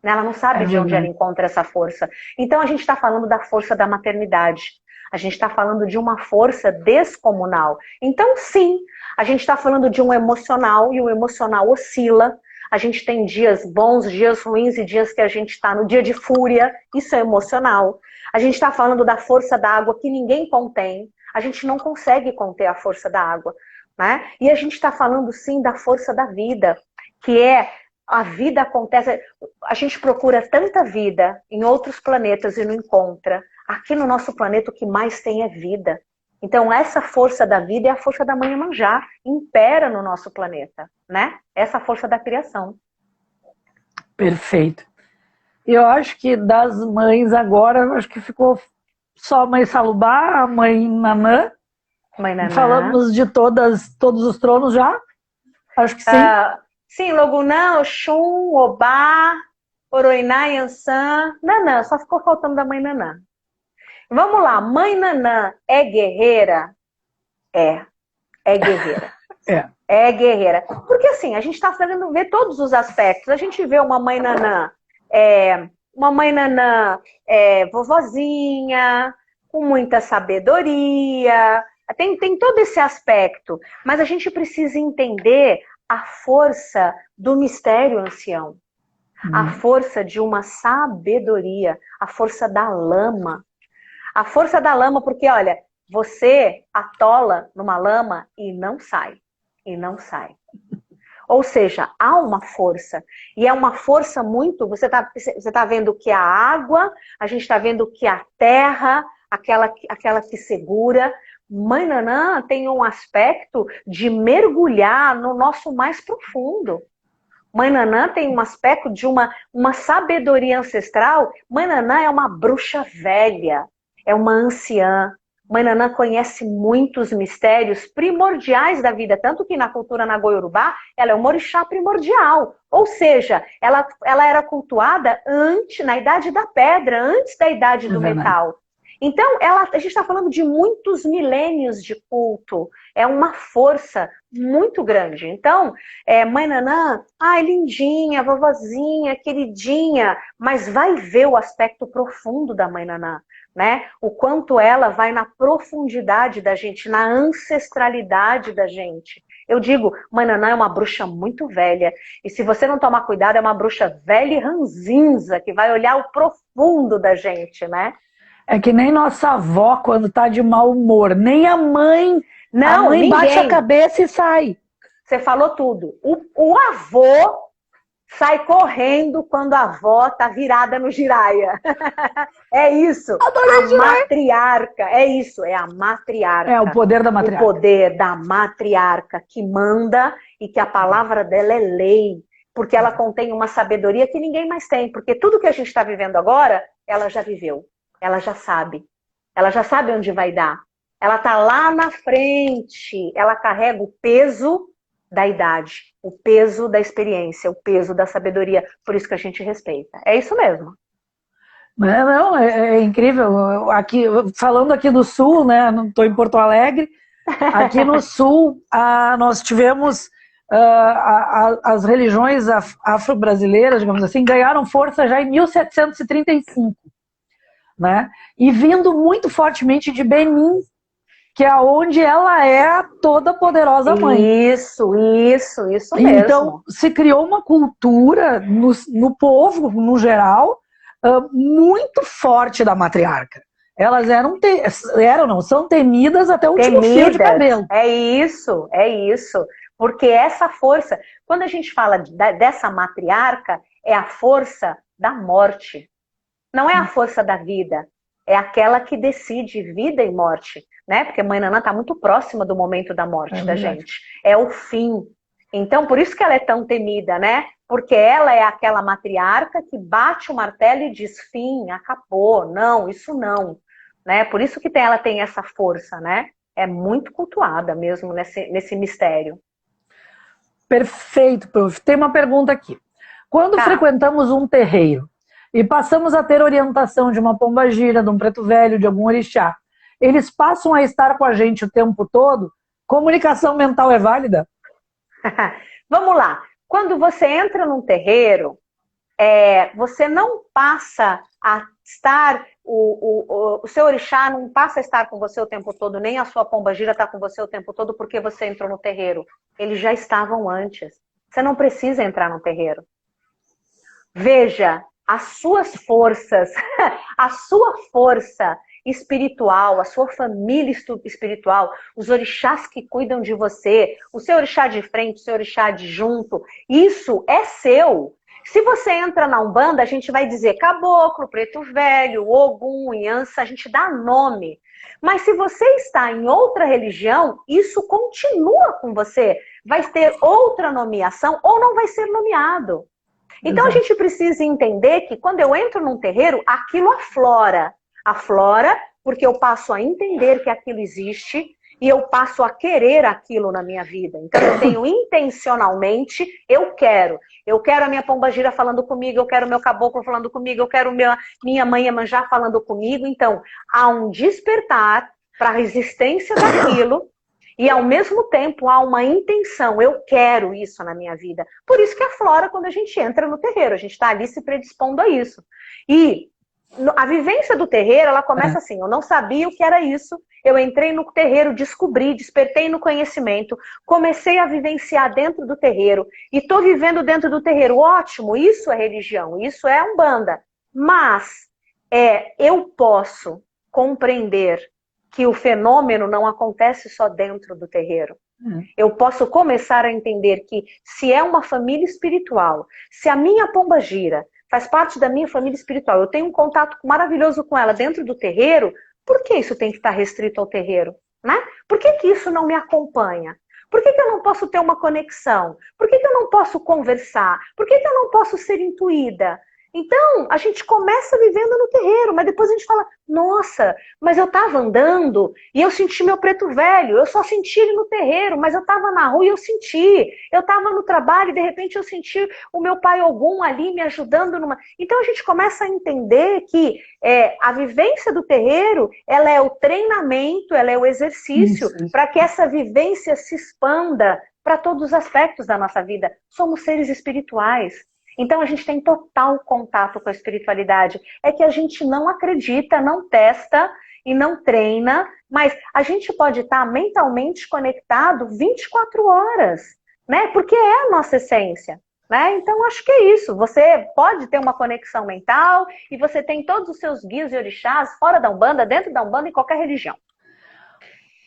Ela não sabe de onde ela encontra essa força. Então a gente está falando da força da maternidade. A gente está falando de uma força descomunal. Então sim, a gente está falando de um emocional e o emocional oscila. A gente tem dias bons, dias ruins e dias que a gente está no dia de fúria. Isso é emocional. A gente está falando da força da água que ninguém contém. A gente não consegue conter a força da água, né? E a gente está falando sim da força da vida, que é a vida acontece, a gente procura tanta vida em outros planetas e não encontra. Aqui no nosso planeta o que mais tem é vida. Então essa força da vida é a força da Mãe Iemanjá, impera no nosso planeta, né? Essa força da criação. Perfeito. Eu acho que das mães agora, eu acho que ficou só a Mãe Salubá, a Mãe Nanã. Mãe Nanã. Falamos de todos os tronos já? Acho que sim. Sim, Logunã, Oxum, Obá, Oroiná, Yansan, Nanã, só ficou faltando da Mãe Nanã. Vamos lá, Mãe Nanã é guerreira? É, é guerreira. É. É guerreira. Porque assim, a gente está sabendo ver todos os aspectos. A gente vê uma mãe nanã, vovozinha, com muita sabedoria. Tem todo esse aspecto. Mas a gente precisa entender a força do mistério ancião. A força de uma sabedoria. A força da lama. A força da lama, porque olha, você atola numa lama e não sai. E não sai. Ou seja, há uma força. E é uma força muito... Você tá vendo que a água, a gente está vendo que a terra, aquela que segura. Mãe Nanã tem um aspecto de mergulhar no nosso mais profundo. Mãe Nanã tem um aspecto de uma sabedoria ancestral. Mãe Nanã é uma bruxa velha. É uma anciã. Mãe Nanã conhece muitos mistérios primordiais da vida, tanto que na cultura Nagô-Yorubá, ela é uma orixá primordial. Ou seja, ela era cultuada na Idade da Pedra, antes da Idade do Metal. Então, a gente está falando de muitos milênios de culto. É uma força muito grande. Então, Mãe Nanã, lindinha, vovozinha, queridinha, mas vai ver o aspecto profundo da Mãe Nanã. Né? O quanto ela vai na profundidade da gente, na ancestralidade da gente. Eu digo, Mãe Nanã é uma bruxa muito velha. E se você não tomar cuidado, é uma bruxa velha e ranzinza, que vai olhar o profundo da gente, né? É que nem nossa avó quando tá de mau humor. Nem a mãe. Não, a mãe ninguém. Bate a cabeça e sai. Você falou tudo. O avô sai correndo quando a avó tá virada no giraia. É isso. Adorei, matriarca. É isso, é a matriarca. É o poder da matriarca. O poder da matriarca que manda e que a palavra dela é lei. Porque ela contém uma sabedoria que ninguém mais tem. Porque tudo que a gente está vivendo agora, ela já viveu. Ela já sabe. Ela já sabe onde vai dar. Ela tá lá na frente. Ela carrega o peso da idade, o peso da experiência, o peso da sabedoria. Por isso que a gente respeita. É isso mesmo. Não, é incrível. Aqui, falando aqui do Sul, né? Não estou em Porto Alegre. Aqui no Sul, nós tivemos as religiões afro-brasileiras, digamos assim, ganharam força já em 1735, né? E vindo muito fortemente de Benin, que é onde ela é a toda poderosa mãe. Isso mesmo. Então, se criou uma cultura no povo, no geral, muito forte da matriarca. Elas são temidas até o último fio de cabelo. É isso. Porque essa força, quando a gente fala dessa matriarca, é a força da morte. Não é a força da vida. É aquela que decide vida e morte. Né? Porque Mãe Nanã está muito próxima do momento da morte da gente. É o fim. Então, por isso que ela é tão temida, né? Porque ela é aquela matriarca que bate o martelo e diz, fim, acabou, não, isso não. Né? Por isso que ela tem essa força, né? É muito cultuada mesmo nesse mistério. Perfeito, prof. Tem uma pergunta aqui. Quando frequentamos um terreiro e passamos a ter orientação de uma pombagira, de um preto velho, de algum orixá, eles passam a estar com a gente o tempo todo? Comunicação mental é válida? Vamos lá. Quando você entra num terreiro, você não passa a estar... O seu orixá não passa a estar com você o tempo todo, nem a sua pombagira está com você o tempo todo porque você entrou no terreiro. Eles já estavam antes. Você não precisa entrar no terreiro. Veja, as suas forças, a sua força espiritual, a sua família espiritual, os orixás que cuidam de você, o seu orixá de frente, o seu orixá de junto, isso é seu. Se você entra na Umbanda, a gente vai dizer caboclo, preto velho, ogum, Inhança, a gente dá nome. Mas se você está em outra religião, isso continua com você. Vai ter outra nomeação ou não vai ser nomeado. Então a gente precisa entender que quando eu entro num terreiro, aquilo aflora. Aflora porque eu passo a entender que aquilo existe e eu passo a querer aquilo na minha vida. Então eu tenho intencionalmente, eu quero a minha pombagira falando comigo, eu quero o meu caboclo falando comigo, eu quero minha mãe Iemanjá falando comigo. Então há um despertar para a resistência daquilo E ao mesmo tempo há uma intenção, eu quero isso na minha vida. Por isso que aflora quando a gente entra no terreiro, a gente está ali se predispondo a isso. E a vivência do terreiro, ela começa assim, eu não sabia o que era isso, eu entrei no terreiro, descobri, despertei no conhecimento, comecei a vivenciar dentro do terreiro, e estou vivendo dentro do terreiro, ótimo, isso é religião, isso é Umbanda. Mas eu posso compreender que o fenômeno não acontece só dentro do terreiro. Eu posso começar a entender que se é uma família espiritual, se a minha pombagira faz parte da minha família espiritual, eu tenho um contato maravilhoso com ela dentro do terreiro, por que isso tem que estar restrito ao terreiro? Né? Por que isso não me acompanha? Por que eu não posso ter uma conexão? Por que eu não posso conversar? Por que eu não posso ser intuída? Então, a gente começa vivendo no terreiro, mas depois a gente fala, nossa, mas eu estava andando e eu senti meu preto velho, eu só senti ele no terreiro, mas eu estava na rua e eu senti, eu estava no trabalho e de repente eu senti o meu pai Ogum ali me ajudando numa... Então a gente começa a entender que a vivência do terreiro, ela é o treinamento, ela é o exercício para que essa vivência se expanda para todos os aspectos da nossa vida. Somos seres espirituais. Então a gente tem total contato com a espiritualidade. É que a gente não acredita, não testa e não treina, mas a gente pode estar mentalmente conectado 24 horas, né? Porque é a nossa essência, né? Então acho que é isso. Você pode ter uma conexão mental e você tem todos os seus guias e orixás fora da Umbanda, dentro da Umbanda, em qualquer religião.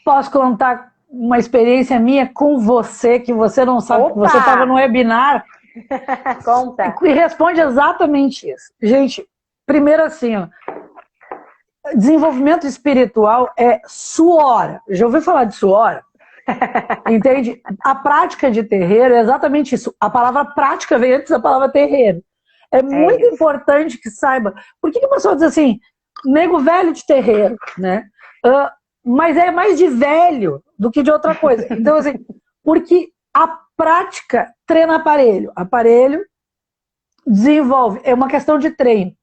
Posso contar uma experiência minha com você, que você não sabe. Opa! Você estava no webinar. Conta. E responde exatamente isso. Gente, primeiro assim, ó, desenvolvimento espiritual é suora. Já ouviu falar de suora? Entende? A prática de terreiro é exatamente isso. A palavra prática vem antes da palavra terreiro. É muito importante que saiba. Por que o pessoal diz assim, nego velho de terreiro, né? Mas é mais de velho do que de outra coisa. Então, assim, porque a prática treina aparelho. Aparelho desenvolve. É uma questão de treino.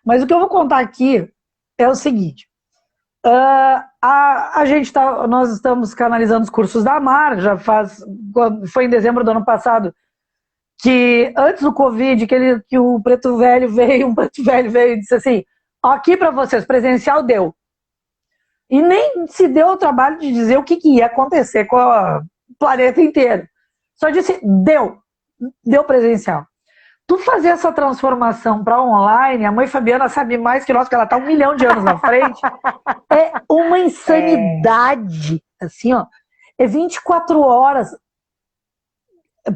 Mas o que eu vou contar aqui é o seguinte. Nós estamos canalizando os cursos da Mar, foi em dezembro do ano passado, que antes do Covid, que o preto velho veio e disse assim, aqui para vocês, presencial deu. E nem se deu o trabalho de dizer o que ia acontecer com o planeta inteiro. Só disse, deu presencial. Tu fazer essa transformação para online, a mãe Fabiana sabe mais que nós, que ela está 1 milhão de anos na frente, é uma insanidade, assim, ó, é 24 horas,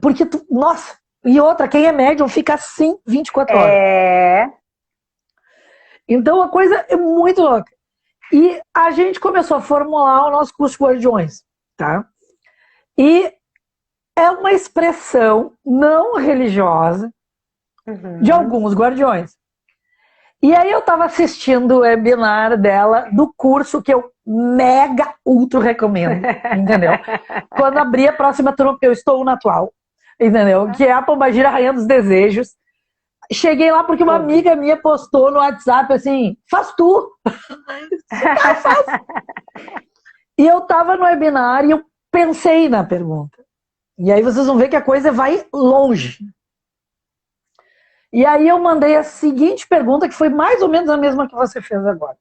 porque nossa, e outra, quem é médium fica assim 24 horas. Então a coisa é muito louca. E a gente começou a formular o nosso curso de Guardiões, tá? E é uma expressão não religiosa de alguns guardiões. E aí eu estava assistindo o webinar dela do curso que eu mega ultra recomendo, entendeu? Quando abrir a próxima turma, eu estou na atual, entendeu? Que é a Pombagira Rainha dos Desejos. Cheguei lá porque uma amiga minha postou no WhatsApp assim, faz tu! Faz. E eu estava no webinar e eu pensei na pergunta. E aí vocês vão ver que a coisa vai longe. E aí eu mandei a seguinte pergunta, que foi mais ou menos a mesma que você fez agora.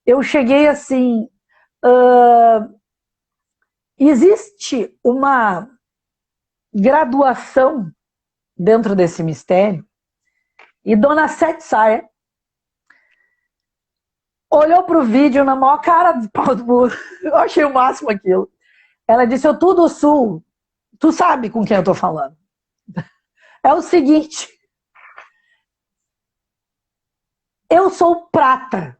Eu cheguei assim, existe uma graduação dentro desse mistério? E Dona Sete Saia olhou pro vídeo na maior cara de pau do mundo. Eu achei o máximo aquilo. Ela disse, eu tudo sul, tu sabe com quem eu tô falando. É o seguinte, eu sou prata,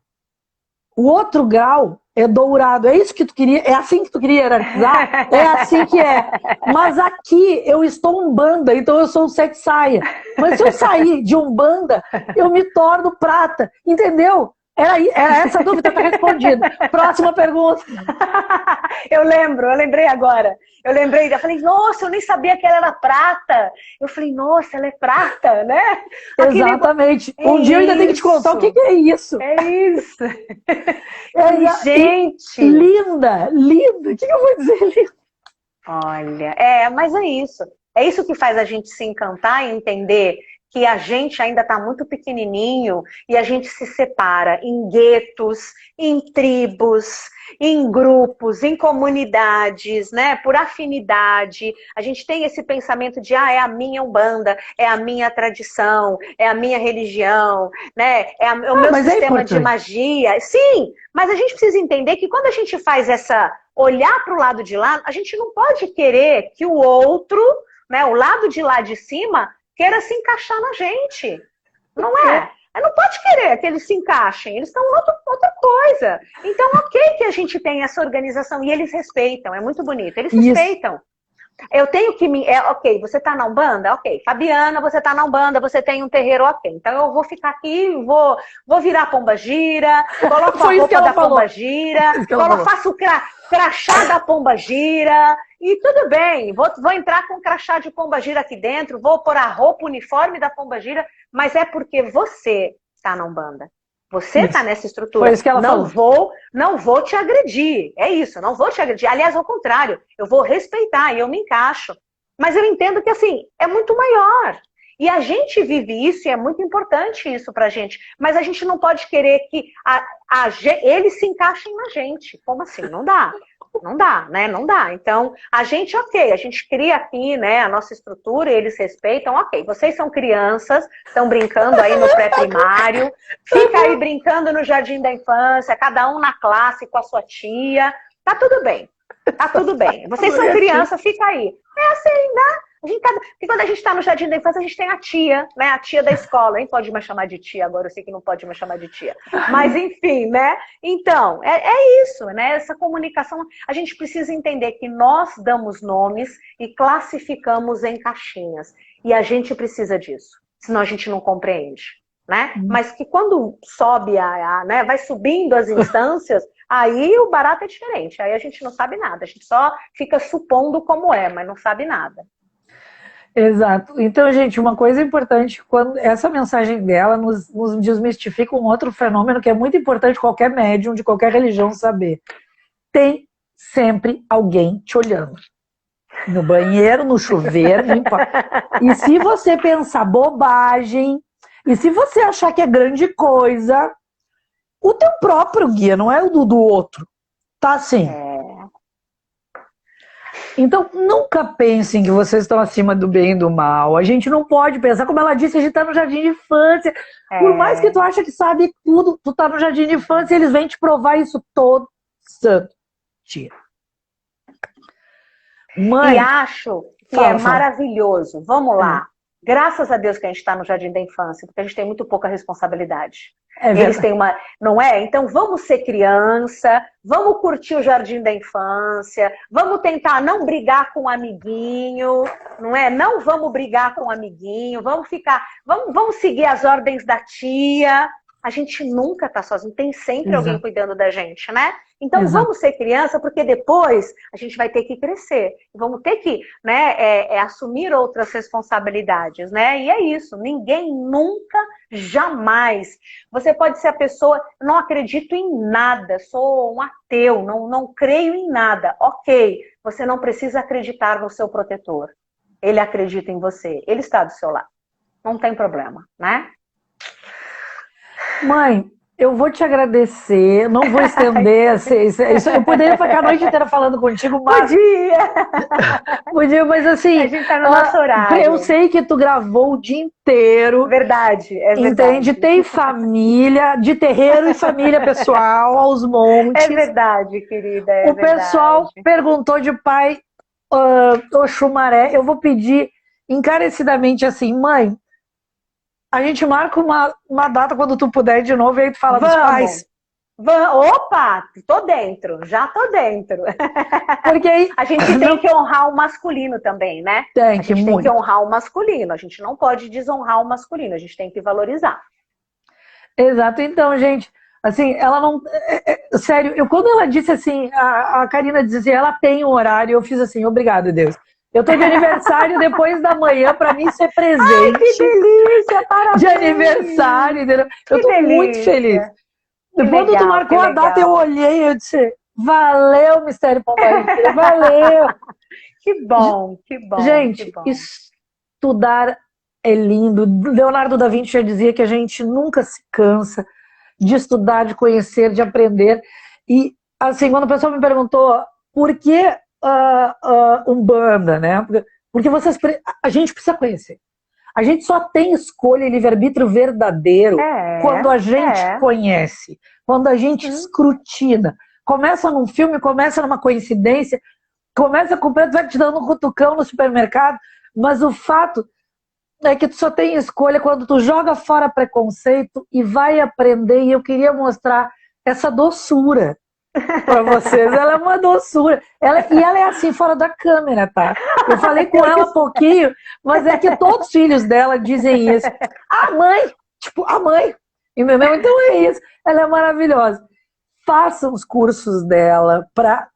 o outro grau é dourado, é isso que tu queria, é assim que tu queria hierarquizar? É assim que é. Mas aqui eu estou Umbanda, então eu sou o Sete Saia. Mas se eu sair de Umbanda, eu me torno prata, entendeu? Era essa dúvida, tá respondida. Próxima pergunta. Eu lembrei agora. Eu falei, nossa, eu nem sabia que ela era prata. Eu falei, nossa, ela é prata, né? Exatamente. Um dia eu ainda tenho que te contar o que é isso. É isso. Gente. Linda. O que eu vou dizer, linda? Olha, mas é isso. É isso que faz a gente se encantar e entender que a gente ainda está muito pequenininho e a gente se separa em guetos, em tribos, em grupos, em comunidades, né? Por afinidade. A gente tem esse pensamento de, é a minha Umbanda, é a minha tradição, é a minha religião, né? É o meu sistema de magia. Sim, mas a gente precisa entender que quando a gente faz olhar para o lado de lá, a gente não pode querer que o outro, né, o lado de lá de cima, queira se encaixar na gente. Não é? Não pode querer que eles se encaixem. Eles estão em outra coisa. Então, ok que a gente tem essa organização. E eles respeitam. É muito bonito. Eles respeitam. Eu tenho que ok, você tá na Umbanda? Ok. Fabiana, você tá na Umbanda, você tem um terreiro, ok. Então eu vou ficar aqui, vou virar pombagira, coloco a roupa da pombagira, faço o crachá da pombagira, e tudo bem, vou entrar com o crachá de pombagira aqui dentro, vou pôr a roupa, o uniforme da pombagira, mas é porque você tá na Umbanda. Você está nessa estrutura. Foi isso que ela falou. Não vou te agredir. É isso, não vou te agredir. Aliás, ao contrário, eu vou respeitar e eu me encaixo. Mas eu entendo que, assim, é muito maior. E a gente vive isso e é muito importante isso pra gente. Mas a gente não pode querer que eles se encaixem na gente. Como assim? Não dá. Não dá, né? Não dá. Então, a gente, ok, a gente cria aqui, né, a nossa estrutura, eles respeitam, ok. Vocês são crianças, estão brincando aí no pré-primário, fica aí brincando no jardim da infância, cada um na classe com a sua tia. Tá tudo bem. Tá tudo bem. Vocês são crianças, fica aí. É assim, né? Porque quando a gente está no jardim da infância, a gente tem a tia, né? A tia da escola. Nem pode mais chamar de tia agora, eu sei que não pode mais chamar de tia. Mas enfim, né? Então, é isso, né? Essa comunicação, a gente precisa entender que nós damos nomes e classificamos em caixinhas. E a gente precisa disso, senão a gente não compreende, né? Mas que quando sobe, né, vai subindo as instâncias, aí o barato é diferente. Aí a gente não sabe nada, a gente só fica supondo como mas não sabe nada. Exato. Então, gente, uma coisa importante, quando essa mensagem dela nos desmistifica um outro fenômeno que é muito importante qualquer médium de qualquer religião saber. Tem sempre alguém te olhando. No banheiro, no chuveiro, não importa. E se você pensar bobagem, e se você achar que é grande coisa, o teu próprio guia, não é o do outro. Tá assim. Então, nunca pensem que vocês estão acima do bem e do mal. A gente não pode pensar, como ela disse, a gente está no jardim de infância. Por mais que tu acha que sabe tudo, tu tá no jardim de infância e eles vêm te provar isso todo santo dia. Mãe, e acho que maravilhoso. Vamos lá. Graças a Deus que a gente está no jardim da infância, porque a gente tem muito pouca responsabilidade. Eles têm uma... Não é? Então vamos ser criança, vamos curtir o jardim da infância, vamos tentar não brigar com o amiguinho, não é? Não vamos brigar com o amiguinho, vamos seguir as ordens da tia. A gente nunca tá sozinho, tem sempre alguém cuidando da gente, né? Então vamos ser criança, porque depois a gente vai ter que crescer. Vamos ter que, né, assumir outras responsabilidades, né? E é isso, ninguém nunca, jamais. Você pode ser a pessoa, não acredito em nada, sou um ateu, não creio em nada. Ok, você não precisa acreditar no seu protetor. Ele acredita em você, ele está do seu lado. Não tem problema, né? Mãe, eu vou te agradecer, não vou estender isso. Eu poderia ficar a noite inteira falando contigo, mas... Podia, mas assim... A gente tá no nosso horário. Eu sei que tu gravou o dia inteiro. Verdade, é verdade. Entende? Tem família, de terreiro e família pessoal, aos montes. É verdade, querida, O pessoal perguntou de pai Oxumaré. Eu vou pedir encarecidamente assim, mãe, a gente marca uma data quando tu puder de novo e aí tu fala dos pais. Opa, já tô dentro. Porque aí... A gente tem que honrar o masculino também, né? A gente tem que honrar o masculino, a gente não pode desonrar o masculino, a gente tem que valorizar. Exato, então, gente, Assim, ela não... sério, quando ela disse assim, a Karina disse assim, ela tem um horário, eu fiz assim, obrigado, Deus. Eu tô de aniversário depois da manhã para mim ser Ai, que presente delícia, parabéns! de aniversário, entendeu? Eu Que tô muito feliz. delícia! Que Quando tu legal, que marcou a data, eu legal. olhei e eu disse, valeu, Mistério Pombagira, valeu! Que bom, que bom, que Gente, bom. estudar é lindo. Leonardo da Vinci já dizia que a gente nunca se cansa de estudar, de conhecer, de aprender. E, assim, quando o pessoal me perguntou por que Umbanda, né? Porque a gente precisa conhecer. A gente só tem escolha e livre-arbítrio verdadeiro quando a gente conhece, quando a gente escrutina. Começa num filme, começa numa coincidência, começa com o preto, vai te dando um cutucão no supermercado, mas o fato é que tu só tem escolha quando tu joga fora preconceito e vai aprender. E eu queria mostrar essa doçura para vocês. Ela é uma doçura. E ela é assim fora da câmera, tá? Eu falei com ela há pouquinho, mas é que todos os filhos dela dizem isso. A mãe! Tipo, a mãe! Entendeu? Então é isso. Ela é maravilhosa. Façam os cursos dela,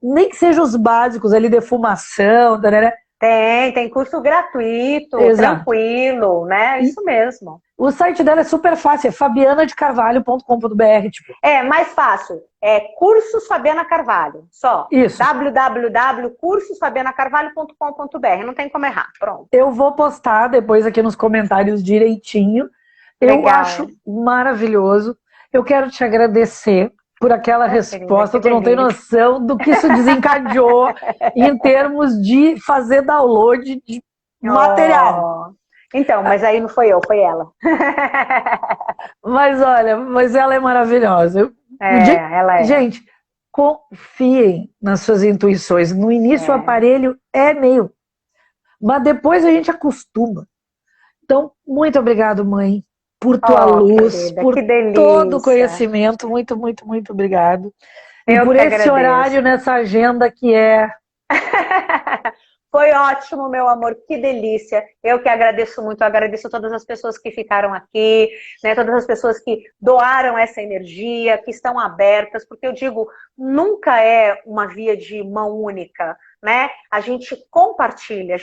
nem que sejam os básicos ali, defumação, tarará. Tem curso gratuito, Exato. Tranquilo, né? Isso mesmo. O site dela é super fácil, é fabianadecarvalho.com.br. Tipo. É mais fácil, é Cursos Fabiana Carvalho, só. Isso. www.cursosfabianacarvalho.com.br, não tem como errar, pronto. Eu vou postar depois aqui nos comentários direitinho. Eu acho maravilhoso. Eu quero te agradecer por aquela resposta. Tu não tem noção do que isso desencadeou em termos de fazer download de material. Então, mas aí não foi eu, foi ela. Mas olha, ela é maravilhosa. Ela é. Gente, confiem nas suas intuições. No início o aparelho é meio, mas depois a gente acostuma. Então, muito obrigado, mãe, por tua luz, querida, por todo o conhecimento. Muito, muito, muito obrigado. E por esse agradeço. Horário nessa agenda que é... Foi ótimo, meu amor, que delícia. Eu que agradeço muito, eu agradeço a todas as pessoas que ficaram aqui, né, todas as pessoas que doaram essa energia, que estão abertas, porque eu digo, nunca é uma via de mão única, né? A gente compartilha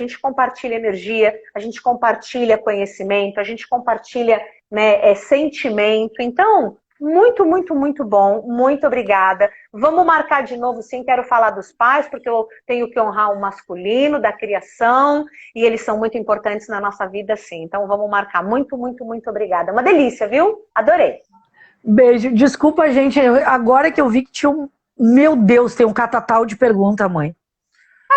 energia, a gente compartilha conhecimento, a gente compartilha, né, sentimento. Então, muito, muito, muito bom. Muito obrigada. Vamos marcar de novo, sim. Quero falar dos pais, porque eu tenho que honrar o masculino, da criação, e eles são muito importantes na nossa vida, sim. Então, vamos marcar. Muito, muito, muito obrigada. Uma delícia, viu? Adorei. Beijo. Desculpa, gente. Agora que eu vi que tinha um... Meu Deus, tem um catatal de pergunta, mãe.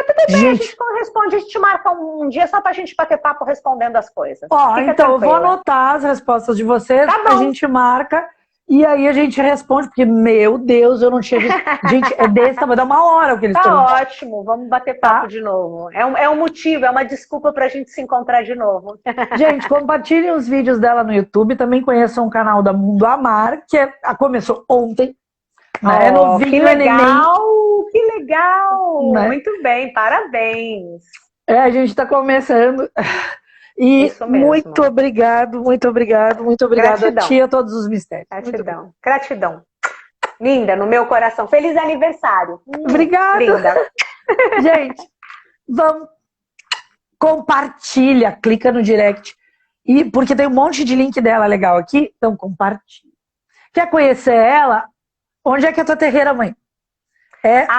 Tudo bem, gente... a gente responde, a gente marca um dia só pra gente bater papo respondendo as coisas. Então, tranquila. Eu vou anotar as respostas de vocês, a gente marca... E aí a gente responde, porque, meu Deus, eu não tinha visto. Gente, é desse, vai dar uma hora o que eles estão. Tá ótimo, vamos bater papo de novo. É um motivo, é uma desculpa pra gente se encontrar de novo. Gente, compartilhem os vídeos dela no YouTube, também conheçam o canal da Mundo Amar, que começou ontem. Né? No vídeo que legal, que legal! Né? Muito bem, parabéns. A gente tá começando... E muito obrigado, muito obrigado, muito obrigado a ti e a todos os mistérios. Gratidão, gratidão. Linda, no meu coração. Feliz aniversário. Obrigada. Linda. Gente, vamos, compartilha, clica no direct. Porque tem um monte de link dela legal aqui, então compartilha. Quer conhecer ela? Onde é que é a tua terreira, mãe?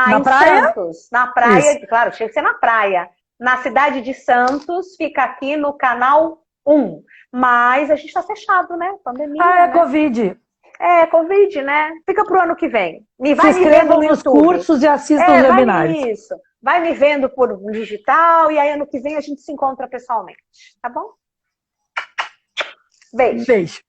Na praia? Santos. Na praia, isso. Claro, tinha que ser na praia. Na cidade de Santos, fica aqui no canal 1. Mas a gente tá fechado, né? Pandemia. É Covid. É, Covid, né? Fica pro ano que vem. Se inscrevam nos cursos e assistam os webinários. Isso. Vai me vendo por digital e aí ano que vem a gente se encontra pessoalmente. Tá bom? Beijo. Beijo.